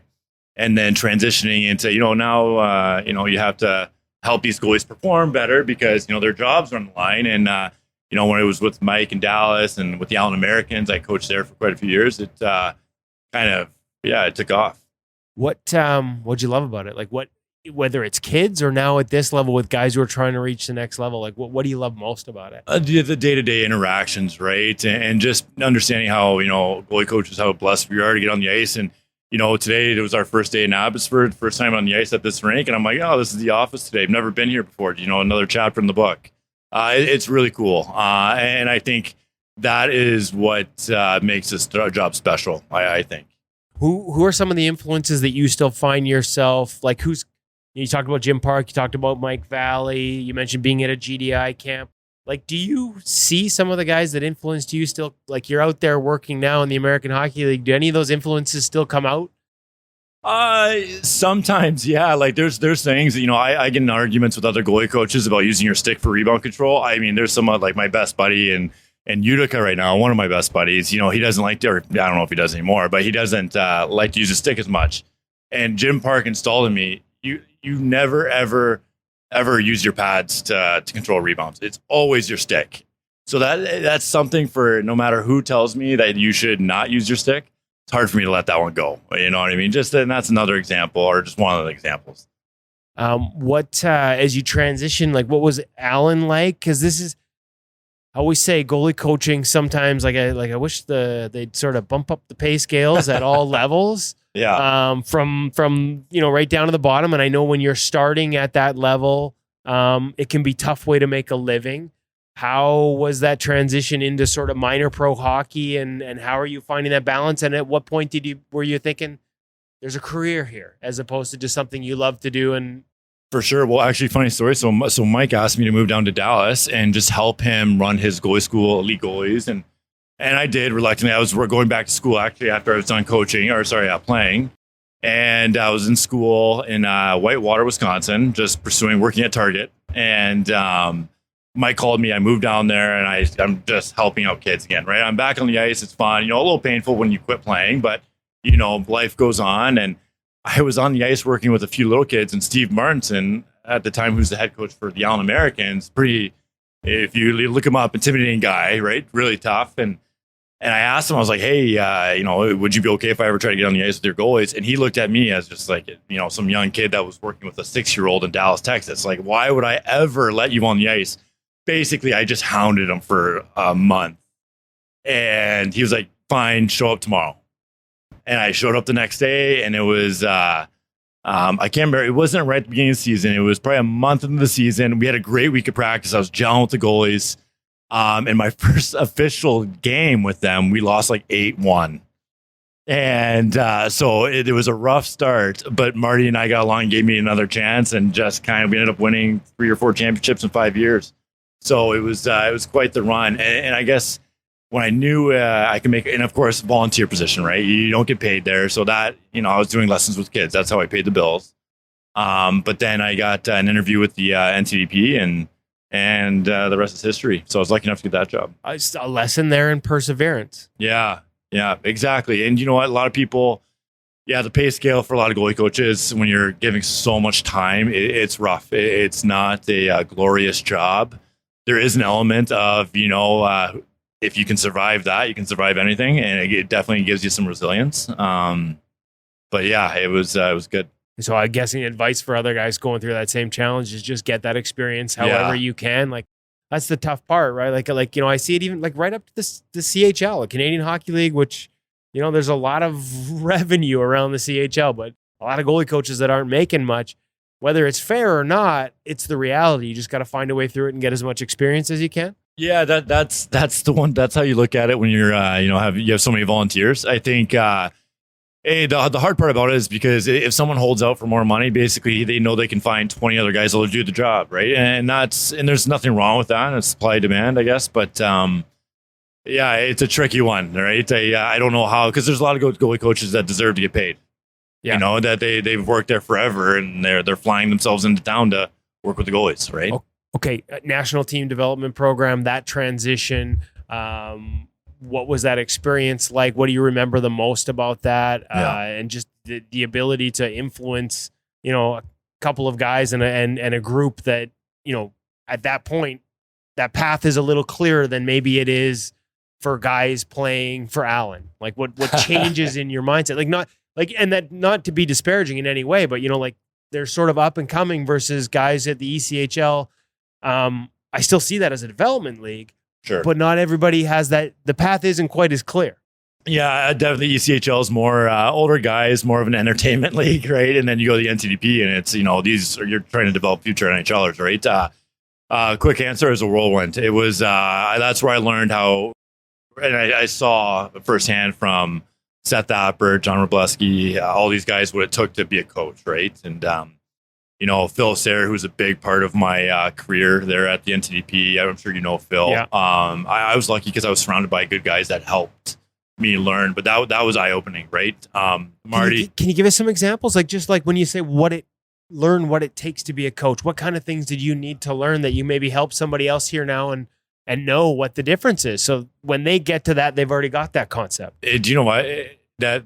And then transitioning into, now, you have to help these goalies perform better because, their jobs are on the line. And, when I was with Mike in Dallas and with the Allen Americans, I coached there for quite a few years. It it took off. What'd you love about it? Whether it's kids or now at this level with guys who are trying to reach the next level, what do you love most about it? The day-to-day interactions, right? And just understanding how, goalie coaches, how blessed we are to get on the ice. And, today it was our first day in Abbotsford, first time on the ice at this rink. And I'm like, this is the office today. I've never been here before. Another chapter in the book. It's really cool. And I think that is what makes this job special, I think. Who are some of the influences that you still find yourself, you talked about Jim Park, you talked about Mike Valley, you mentioned being at a GDI camp. Do you see some of the guys that influenced you still, you're out there working now in the American Hockey League, do any of those influences still come out? Sometimes, yeah. There's things, I get in arguments with other goalie coaches about using your stick for rebound control. There's some my best buddy in Utica right now, one of my best buddies, he doesn't like to, or I don't know if he does anymore, but he doesn't like to use his stick as much. And Jim Park installed in me, you never, ever use your pads to control rebounds. It's always your stick. So that's something for no matter who tells me that you should not use your stick. It's hard for me to let that one go. You know what I mean? And that's another example, or just one of the examples. As you transition, what was Allen like? Because this is, I always say goalie coaching sometimes I wish they'd sort of bump up the pay scales at all levels. Yeah. From right down to the bottom. And I know when you're starting at that level, it can be a tough way to make a living. How was that transition into sort of minor pro hockey, and how are you finding that balance? And at what point were you thinking there's a career here as opposed to just something you love to do? And for sure. Well, actually, funny story. So Mike asked me to move down to Dallas and just help him run his goalie school, elite goalies, and I did reluctantly. We're going back to school actually after I was done playing, and I was in school in Whitewater, Wisconsin, just working at Target, and Mike called me. I moved down there, and I'm just helping out kids again. Right, I'm back on the ice. It's fun. A little painful when you quit playing, but life goes on, and I was on the ice working with a few little kids, and Steve Martinson at the time, who's the head coach for the Allen Americans, if you look him up, intimidating guy, right? Really tough. And I asked him, I was like, hey, would you be okay if I ever try to get on the ice with your goalies? And he looked at me as just like, some young kid that was working with a 6-year-old in Dallas, Texas. Like, why would I ever let you on the ice? Basically, I just hounded him for a month. And he was like, fine, show up tomorrow. And I showed up the next day, and it was, I can't remember, it wasn't right at the beginning of the season. It was probably a month into the season. We had a great week of practice. I was gelling with the goalies. In my first official game with them, we lost like 8-1. And so it was a rough start, but Marty and I got along and gave me another chance, and just we ended up winning 3 or 4 championships in 5 years. So it was quite the run. And I guess when I knew I could make, and of course, volunteer position, right? You don't get paid there. So that, I was doing lessons with kids. That's how I paid the bills. But then I got an interview with the NTDP, and the rest is history. So I was lucky enough to get that job. A lesson there in perseverance. Yeah, exactly. And you know what? A lot of people, the pay scale for a lot of goalie coaches, when you're giving so much time, it's rough. It's not a glorious job. There is an element of, if you can survive that, you can survive anything, and it definitely gives you some resilience. But yeah, it was good. So I'm guessing advice for other guys going through that same challenge is just get that experience however you can. Like, that's the tough part, right? Like I see it even like right up to the CHL, the Canadian Hockey League, which there's a lot of revenue around the CHL, but a lot of goalie coaches that aren't making much. Whether it's fair or not, it's the reality. You just got to find a way through it and get as much experience as you can. Yeah, that's the one. That's how you look at it when you're you have so many volunteers. I think the hard part about it is because if someone holds out for more money, basically they know they can find 20 other guys that'll do the job, right? And there's nothing wrong with that. It's supply demand, I guess. But it's a tricky one, right? I don't know how, because there's a lot of goalie coaches that deserve to get paid. Yeah. That they've worked there forever, and they're flying themselves into town to work with the goalies, right? Okay, national team development program, that transition, what was that experience like? What do you remember the most about that? And just the ability to influence, a couple of guys and a group that, at that point, that path is a little clearer than maybe it is for guys playing for Allen. Like what changes in your mindset? And that, not to be disparaging in any way, but they're sort of up and coming versus guys at the ECHL. I still see that as a development league, sure, but not everybody has that. The path isn't quite as clear. Yeah, definitely ECHL is more older guys, more of an entertainment league, right? And then you go to the NTDP, and it's you're trying to develop future NHLers, right? Quick answer is a whirlwind. It was that's where I learned how, and I saw firsthand from Seth Apper, John Robleski, all these guys, what it took to be a coach, right? And Phil Sayre, who's a big part of my career there at the NTDP. I'm sure you know Phil. Yeah. I was lucky because I was surrounded by good guys that helped me learn, but that was eye-opening, right? Marty. Can you give us some examples? Like, just like when you say learn what it takes to be a coach, what kind of things did you need to learn that you maybe help somebody else here now and know what the difference is? So when they get to that, they've already got that concept. Do you know what? That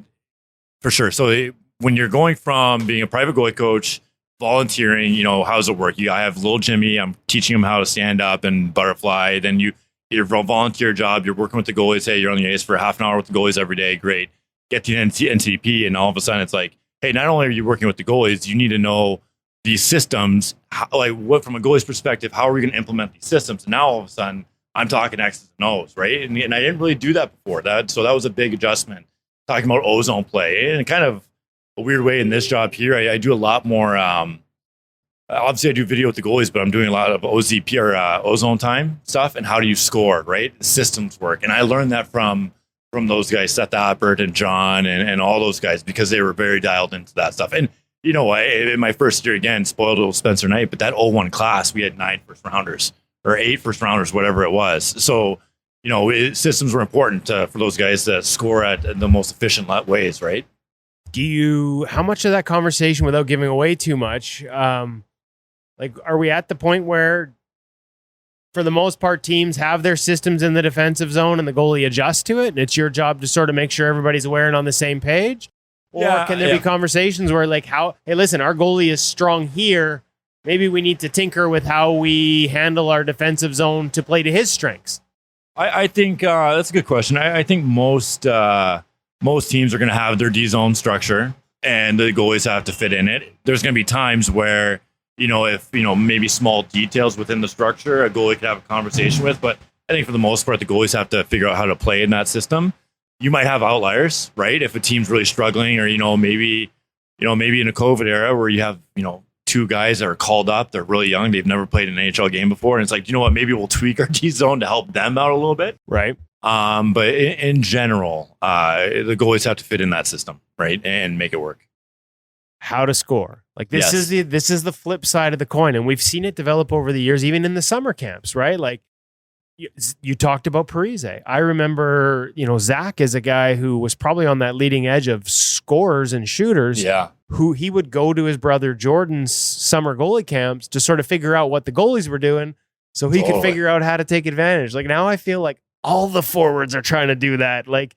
for sure. So when you're going from being a private goalie coach, volunteering, how does it work? I have little Jimmy. I'm teaching him how to stand up and butterfly. Then your volunteer job, you're working with the goalies. Hey, you're on the ice for half an hour with the goalies every day. Great. Get to the NTDP, and all of a sudden it's like, hey, not only are you working with the goalies, you need to know these systems. What from a goalie's perspective, how are we going to implement these systems? And now all of a sudden, I'm talking X's and O's, right? And I didn't really do that before. So that was a big adjustment. Talking about ozone play, and kind of a weird way in this job here, I do a lot more. Obviously, I do video with the goalies, but I'm doing a lot of OZP or ozone time stuff, and how do you score, right? The systems work, and I learned that from those guys, Seth Appert and John, and all those guys, because they were very dialed into that stuff. And you know, in my first year, again, spoiled little Spencer Knight, but that 01 class, we had 9 first rounders or 8 first rounders, whatever it was. So, you know, systems were important for those guys to score at the most efficient ways, right? How much of that conversation, without giving away too much, like, are we at the point where, for the most part, teams have their systems in the defensive zone and the goalie adjusts to it, and it's your job to sort of make sure everybody's aware and on the same page? Or can there be conversations where, like, hey, listen, our goalie is strong here. Maybe we need to tinker with how we handle our defensive zone to play to his strengths? I think that's a good question. I think most teams are going to have their D zone structure, and the goalies have to fit in it. There's going to be times where, you know, if, you know, maybe small details within the structure, a goalie could have a conversation with, but I think for the most part, the goalies have to figure out how to play in that system. You might have outliers, right? If a team's really struggling, or, maybe in a COVID era where you have, 2 guys that are called up, they're really young, they've never played an NHL game before, and it's like, you know what, maybe we'll tweak our D zone to help them out a little bit. Right. But in general, the goalies have to fit in that system, right? And make it work. How to score. Like, this is the flip side of the coin. And we've seen it develop over the years, even in the summer camps, right? Like, you talked about Parise. I remember, Zach is a guy who was probably on that leading edge of scorers and shooters. Yeah. Who he would go to his brother Jordan's summer goalie camps to sort of figure out what the goalies were doing, so he could figure out how to take advantage. Like, now I feel like all the forwards are trying to do that. Like,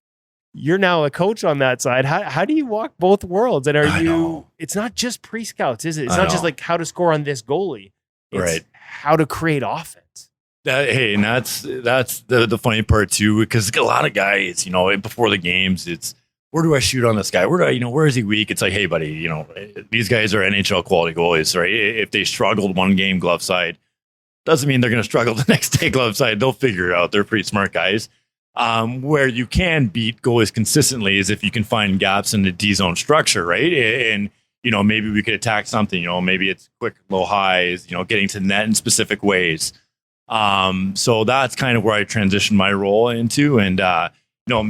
you're now a coach on that side. How do you walk both worlds? And it's not just pre-scouts, is it? It's not just like how to score on this goalie. It's how to create offense. And that's the funny part too, because a lot of guys, before the games, it's, where do I shoot on this guy? Where is he weak? It's like, hey, buddy, these guys are NHL quality goalies, right? If they struggled one game glove side, doesn't mean they're going to struggle the next day glove side. They'll figure it out. They're pretty smart guys. Where you can beat goalies consistently is if you can find gaps in the D zone structure, right? And, maybe we could attack something, maybe it's quick, low highs, getting to net in specific ways. So that's kind of where I transitioned my role into. And,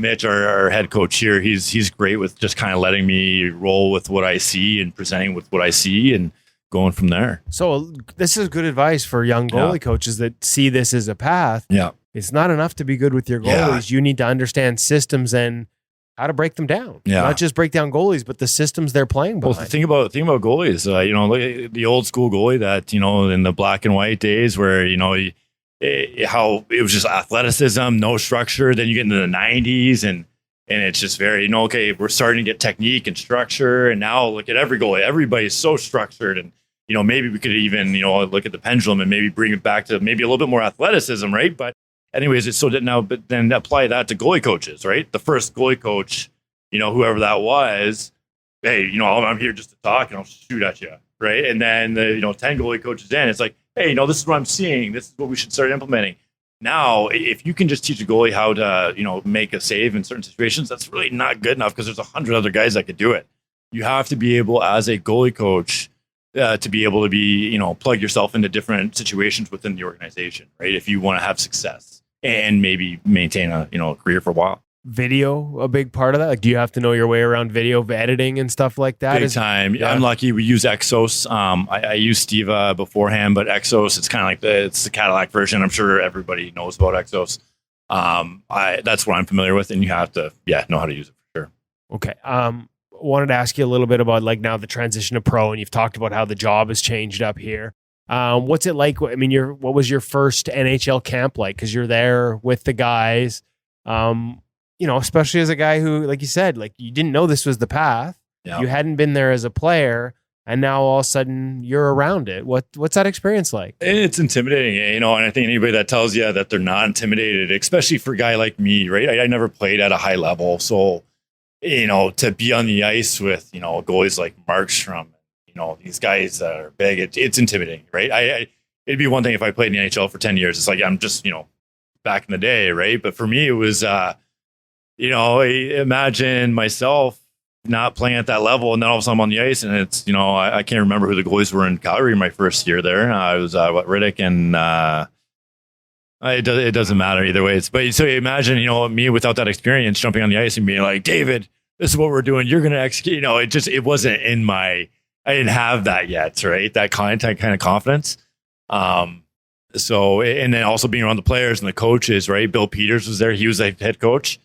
Mitch, our head coach here, he's great with just kind of letting me roll with what I see and presenting with what I see and going from there. So this is good advice for young goalie coaches that see this as a path. Yeah. It's not enough to be good with your goalies. Yeah. You need to understand systems and how to break them down. Yeah. Not just break down goalies, but the systems they're playing behind. Well, the thing about goalies, look at the old school goalie that, in the black and white days where, how it was just athleticism, no structure. Then you get into the 90s and it's just very, okay, we're starting to get technique and structure. And now look at every goalie. Everybody's so structured. And, maybe we could even, look at the pendulum and maybe bring it back to maybe a little bit more athleticism, right? But anyways, it's so that now, but then apply that to goalie coaches, right? The first goalie coach, whoever that was, hey, I'm here just to talk and I'll shoot at you, right? And then the 10 goalie coaches in, it's like, hey, this is what I'm seeing. This is what we should start implementing. Now, if you can just teach a goalie how to, make a save in certain situations, that's really not good enough because there's 100 other guys that could do it. You have to be able, as a goalie coach, to be able to be, plug yourself into different situations within the organization, right? If you want to have success and maybe maintain a, career for a while. Video, a big part of that? Like, do you have to know your way around video editing and stuff like that? Big time. Yeah. I'm lucky. We use Exos. I used Steva beforehand, but Exos, it's kind of like it's the Cadillac version. I'm sure everybody knows about Exos. That's what I'm familiar with, and you have to, know how to use it for sure. Okay. Wanted to ask you a little bit about like now the transition to pro, and you've talked about how the job has changed up here. What's it like? I mean, what was your first NHL camp like? Because you're there with the guys. Especially as a guy who, like you said, like you didn't know this was the path. Yeah. You hadn't been there as a player, and now all of a sudden you're around it. What's that experience like? It's intimidating, and I think anybody that tells you that they're not intimidated, especially for a guy like me, right? I never played at a high level, so to be on the ice with goalies like Markstrom, these guys that are big, it's intimidating, right? It'd be one thing if I played in the NHL for 10 years. It's like I'm just back in the day, right? But for me, it was, imagine myself not playing at that level, and then all of a sudden I'm on the ice, and it's, I can't remember who the goalies were in Calgary my first year there. I was Riddick and it doesn't matter either way. But so imagine, me without that experience jumping on the ice and being like, David, this is what we're doing. You're going to execute. It wasn't in I didn't have that yet, right? That kind of confidence. So, and then also being around the players and the coaches, right? Bill Peters was there. He was the head coach.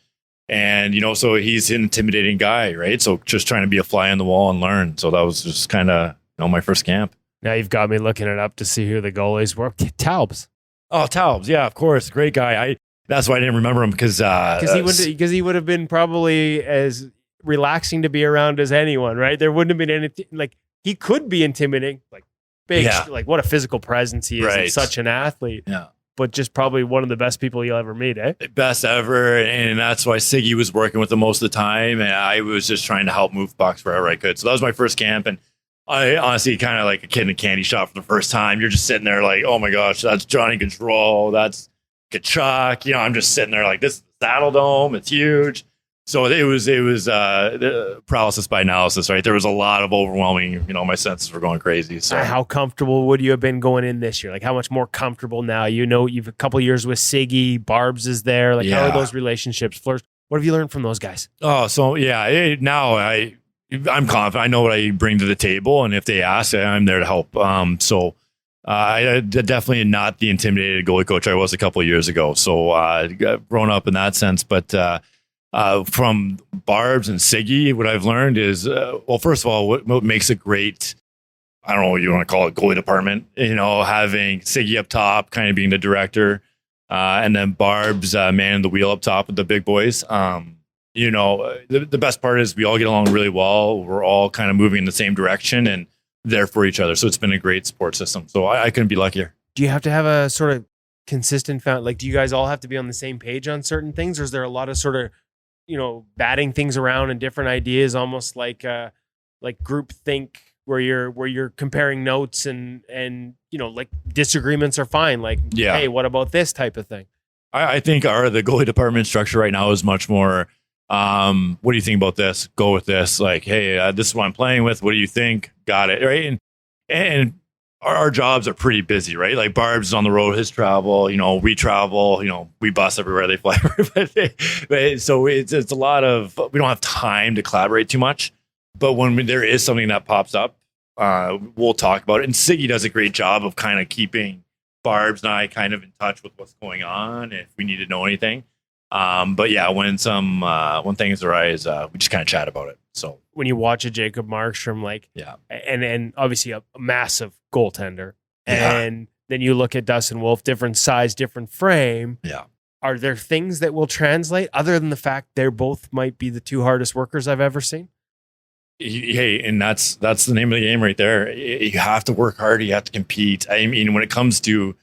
And, so he's an intimidating guy, right? So just trying to be a fly on the wall and learn. So that was just kind of, my first camp. Now you've got me looking it up to see who the goalies were. Taubes. Oh, Taubes. Yeah, of course. Great guy. That's why I didn't remember him because he would have been probably as relaxing to be around as anyone, right? There wouldn't have been anything like he could be intimidating, like big, like what a physical presence he is. Right. Such an athlete. Yeah. But just probably one of the best people you'll ever meet, eh? Best ever. And that's why Siggy was working with him most of the time. And I was just trying to help move pucks wherever I could. So that was my first camp. And I honestly kind of like a kid in a candy shop for the first time. You're just sitting there like, oh my gosh, that's Johnny Control. That's Kachuk. I'm just sitting there like, this is the Saddle Dome. It's huge. So it was paralysis by analysis, right? There was a lot of overwhelming, my senses were going crazy. So how comfortable would you have been going in this year? Like how much more comfortable now? You've a couple years with Siggy, Barbs is there. Like how are those relationships flourished? What have you learned from those guys? Oh, so now I'm confident. I know what I bring to the table, and if they ask, I'm there to help. I definitely not the intimidated goalie coach I was a couple of years ago. So grown up in that sense, but. From Barbs and Siggy, what I've learned is, first of all, what makes a great, I don't know what you want to call it, goalie department, having Siggy up top, kind of being the director, and then Barbs manning the wheel up top with the big boys. The best part is we all get along really well. We're all kind of moving in the same direction and there for each other. So it's been a great support system. So I couldn't be luckier. Do you have to have a sort of consistent, like, do you guys all have to be on the same page on certain things? Or is there a lot of sort of, batting things around and different ideas, almost like group think where you're comparing notes and like disagreements are fine. Like, hey, what about this type of thing? I think the goalie department structure right now is much more, what do you think about this? Go with this. Like, hey, this is what I'm playing with. What do you think? Got it. Right. And our jobs are pretty busy, right? Like Barb's is on the road, his travel, we travel, we bus everywhere, they fly everywhere. So it's a lot of, we don't have time to collaborate too much. But when there is something that pops up, we'll talk about it. And Siggy does a great job of kind of keeping Barb's and I kind of in touch with what's going on if we need to know anything. But yeah, when things arise, we just kind of chat about it. So when you watch a Jacob Markstrom, and obviously a massive goaltender, and then you look at Dustin Wolf, different size, different frame. Yeah. Are there things that will translate other than the fact they're both might be the two hardest workers I've ever seen? Hey, and that's the name of the game right there. You have to work hard. You have to compete. I mean, when it comes to,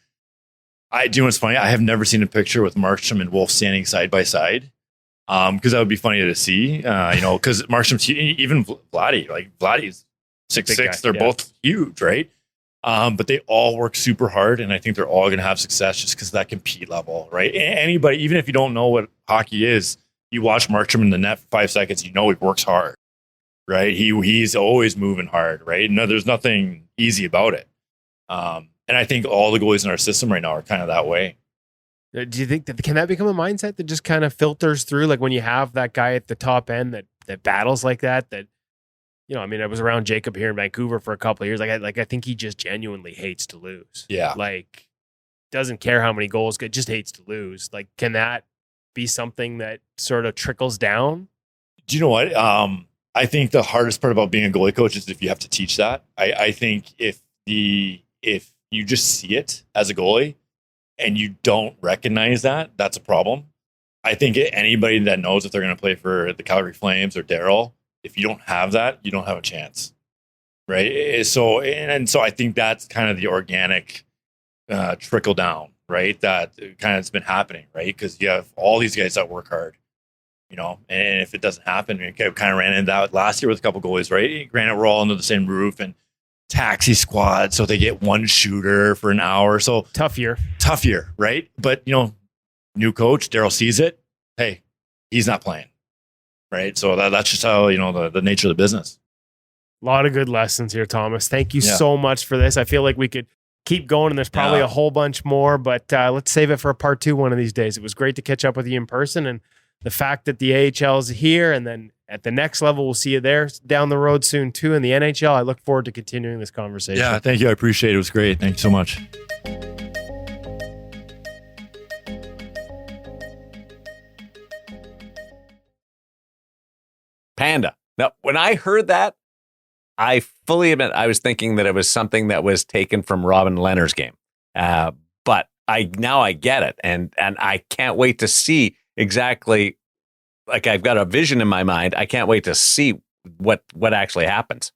what's funny, I have never seen a picture with Markstrom and Wolf standing side by side. Because that would be funny to see, because Markstrom's even Vladdy's 6'6", they're both huge, right? But they all work super hard, and I think they're all going to have success just because of that compete level, right? Anybody, even if you don't know what hockey is, you watch Markstrom in the net for 5 seconds, he works hard, right? He's always moving hard, right? No, there's nothing easy about it. And I think all the goalies in our system right now are kind of that way. Do you think can that become a mindset that just kind of filters through? Like when you have that guy at the top end that battles like that, I mean, I was around Jacob here in Vancouver for a couple of years. I think he just genuinely hates to lose. Yeah. Like doesn't care how many goals, just hates to lose. Like, can that be something that sort of trickles down? Do you know what? I think the hardest part about being a goalie coach is if you have to teach that. I think if you just see it as a goalie, and you don't recognize that, that's a problem. I think anybody that knows if they're going to play for the Calgary Flames or Darryl, if you don't have that, you don't have a chance, right? So I think that's kind of the organic trickle down, right? That kind of has been happening, right? Because you have all these guys that work hard, and if it doesn't happen, we kind of ran into that last year with a couple goalies, right? Granted, we're all under the same roof and taxi squad, so they get one shooter for an hour. So tough year, right? But new coach, Daryl sees it. Hey, he's not playing. Right. So that's just how, the nature of the business. A lot of good lessons here, Thomas. Thank you so much for this. I feel like we could keep going, and there's probably a whole bunch more, but let's save it for a part 2 one of these days. It was great to catch up with you in person, and the fact that the AHL is here, and then at the next level, we'll see you there down the road soon too in the NHL. I look forward to continuing this conversation. Yeah, thank you. I appreciate it. It was great. Thank you so much. Panda. Now, when I heard that, I fully admit I was thinking that it was something that was taken from Robin Leonard's game. But I get it, and I can't wait to see exactly. Like, I've got a vision in my mind. I can't wait to see what actually happens.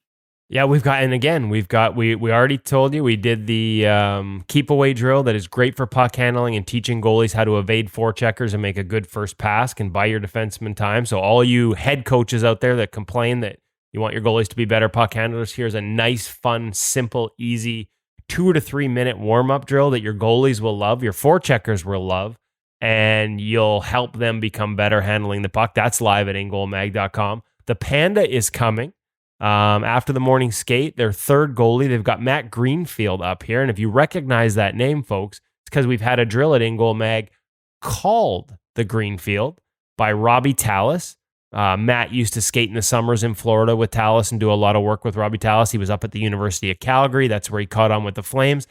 Yeah, we already told you we did the keep away drill that is great for puck handling and teaching goalies how to evade forecheckers and make a good first pass, can buy your defenseman time. So all you head coaches out there that complain that you want your goalies to be better puck handlers, here's a nice, fun, simple, easy 2 to 3 minute warm-up drill that your goalies will love, your forecheckers will love, and you'll help them become better handling the puck. That's live at InGoalMag.com. The Panda is coming. After the morning skate, their third goalie, they've got Matt Greenfield up here. And if you recognize that name, folks, it's because we've had a drill at InGoal Mag called the Greenfield by Robbie Tallis. Matt used to skate in the summers in Florida with Tallis and do a lot of work with Robbie Tallis. He was up at the University of Calgary. That's where he caught on with the Flames.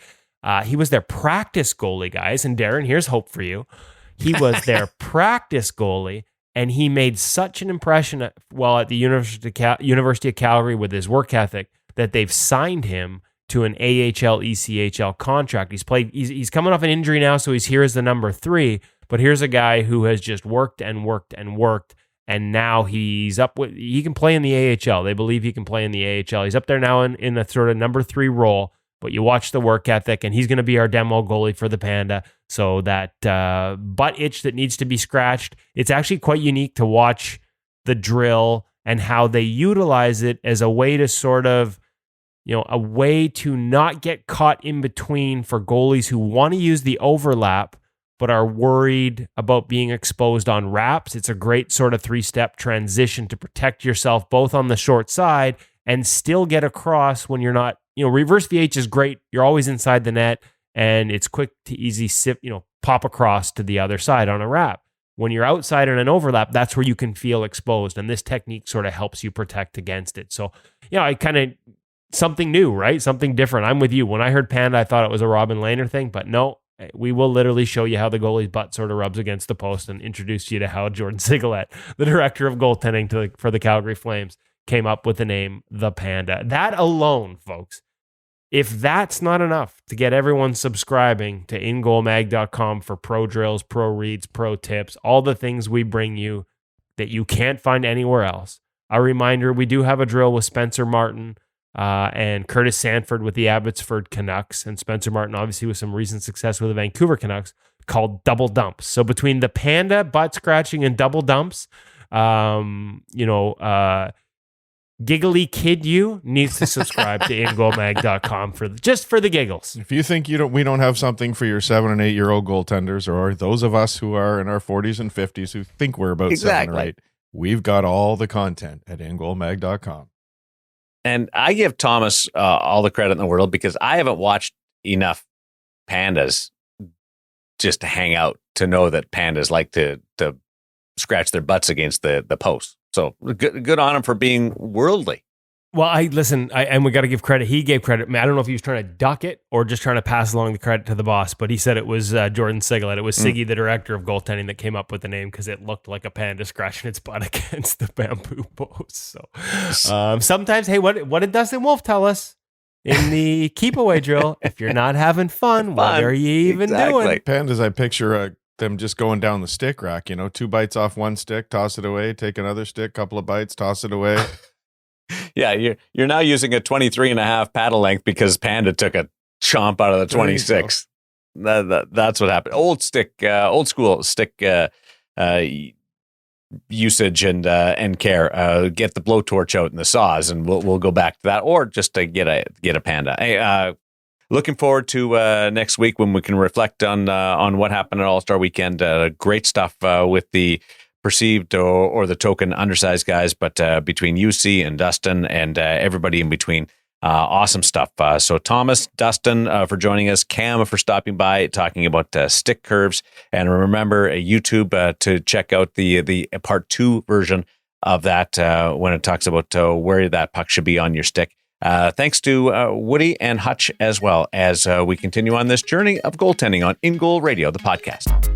He was their practice goalie, guys. And Darren, here's hope for you. He was their practice goalie. And he made such an impression at the University of Calgary with his work ethic that they've signed him to an AHL, ECHL contract. He's coming off an injury now, so he's here as the number 3. But here's a guy who has just worked and worked and worked, and now he can play in the AHL. They believe he can play in the AHL. He's up there now in a sort of number 3 role. But you watch the work ethic, and he's going to be our demo goalie for the Panda. So that butt itch that needs to be scratched, it's actually quite unique to watch the drill and how they utilize it as a way to sort of, a way to not get caught in between for goalies who want to use the overlap but are worried about being exposed on wraps. It's a great sort of 3-step transition to protect yourself both on the short side and still get across when you're not. Reverse VH is great. You're always inside the net, and it's quick to easy pop across to the other side on a wrap. When you're outside in an overlap, that's where you can feel exposed, and this technique sort of helps you protect against it. So, I kind of something new, right? Something different. I'm with you. When I heard Panda, I thought it was a Robin Lehner thing, but no, we will literally show you how the goalie's butt sort of rubs against the post and introduce you to how Jordan Sigalet, the director of goaltending for the Calgary Flames, came up with the name The Panda. That alone, folks, if that's not enough to get everyone subscribing to InGoalMag.com for pro drills, pro reads, pro tips, all the things we bring you that you can't find anywhere else. A reminder, we do have a drill with Spencer Martin and Curtis Sanford with the Abbotsford Canucks, and Spencer Martin obviously with some recent success with the Vancouver Canucks, called Double Dumps. So between the Panda, butt scratching, and Double Dumps, Giggly Kid You needs to subscribe to InGoalMag.com for the giggles. If you think we don't have something for your 7 and 8 year old goaltenders, or those of us who are in our 40s and 50s who think we're about 7 or 8, we've got all the content at InGoalMag.com. And I give Thomas all the credit in the world because I haven't watched enough Pandas just to hang out to know that Pandas like to scratch their butts against the post. So good on him for being worldly. Well, and we got to give credit. He gave credit. I don't know if he was trying to duck it or just trying to pass along the credit to the boss, but he said it was Jordan Sigalet. It was Siggy, the director of goaltending, that came up with the name because it looked like a panda scratching its butt against the bamboo post. So sometimes, hey, what did Dustin Wolf tell us in the keep away drill? If you're not having fun, what are you even doing? Pandas, I picture them just going down the stick rack, 2 bites off one stick, toss it away, take another stick, couple of bites, toss it away. Yeah, you're now using a 23.5 paddle length because Panda took a chomp out of the 26. That's what happened. Old school stick usage and care. Get the blowtorch out in the saws, and we'll go back to that, or just to get a Panda. Hey, looking forward to next week when we can reflect on what happened at All-Star Weekend. Great stuff with the perceived or the token undersized guys, but between UC and Dustin and everybody in between. Awesome stuff. So Thomas, Dustin for joining us, Cam for stopping by, talking about stick curves, and remember YouTube to check out the part 2 version of that when it talks about where that puck should be on your stick. Thanks to Woody and Hutch as well as we continue on this journey of goaltending on InGoal Radio, the podcast.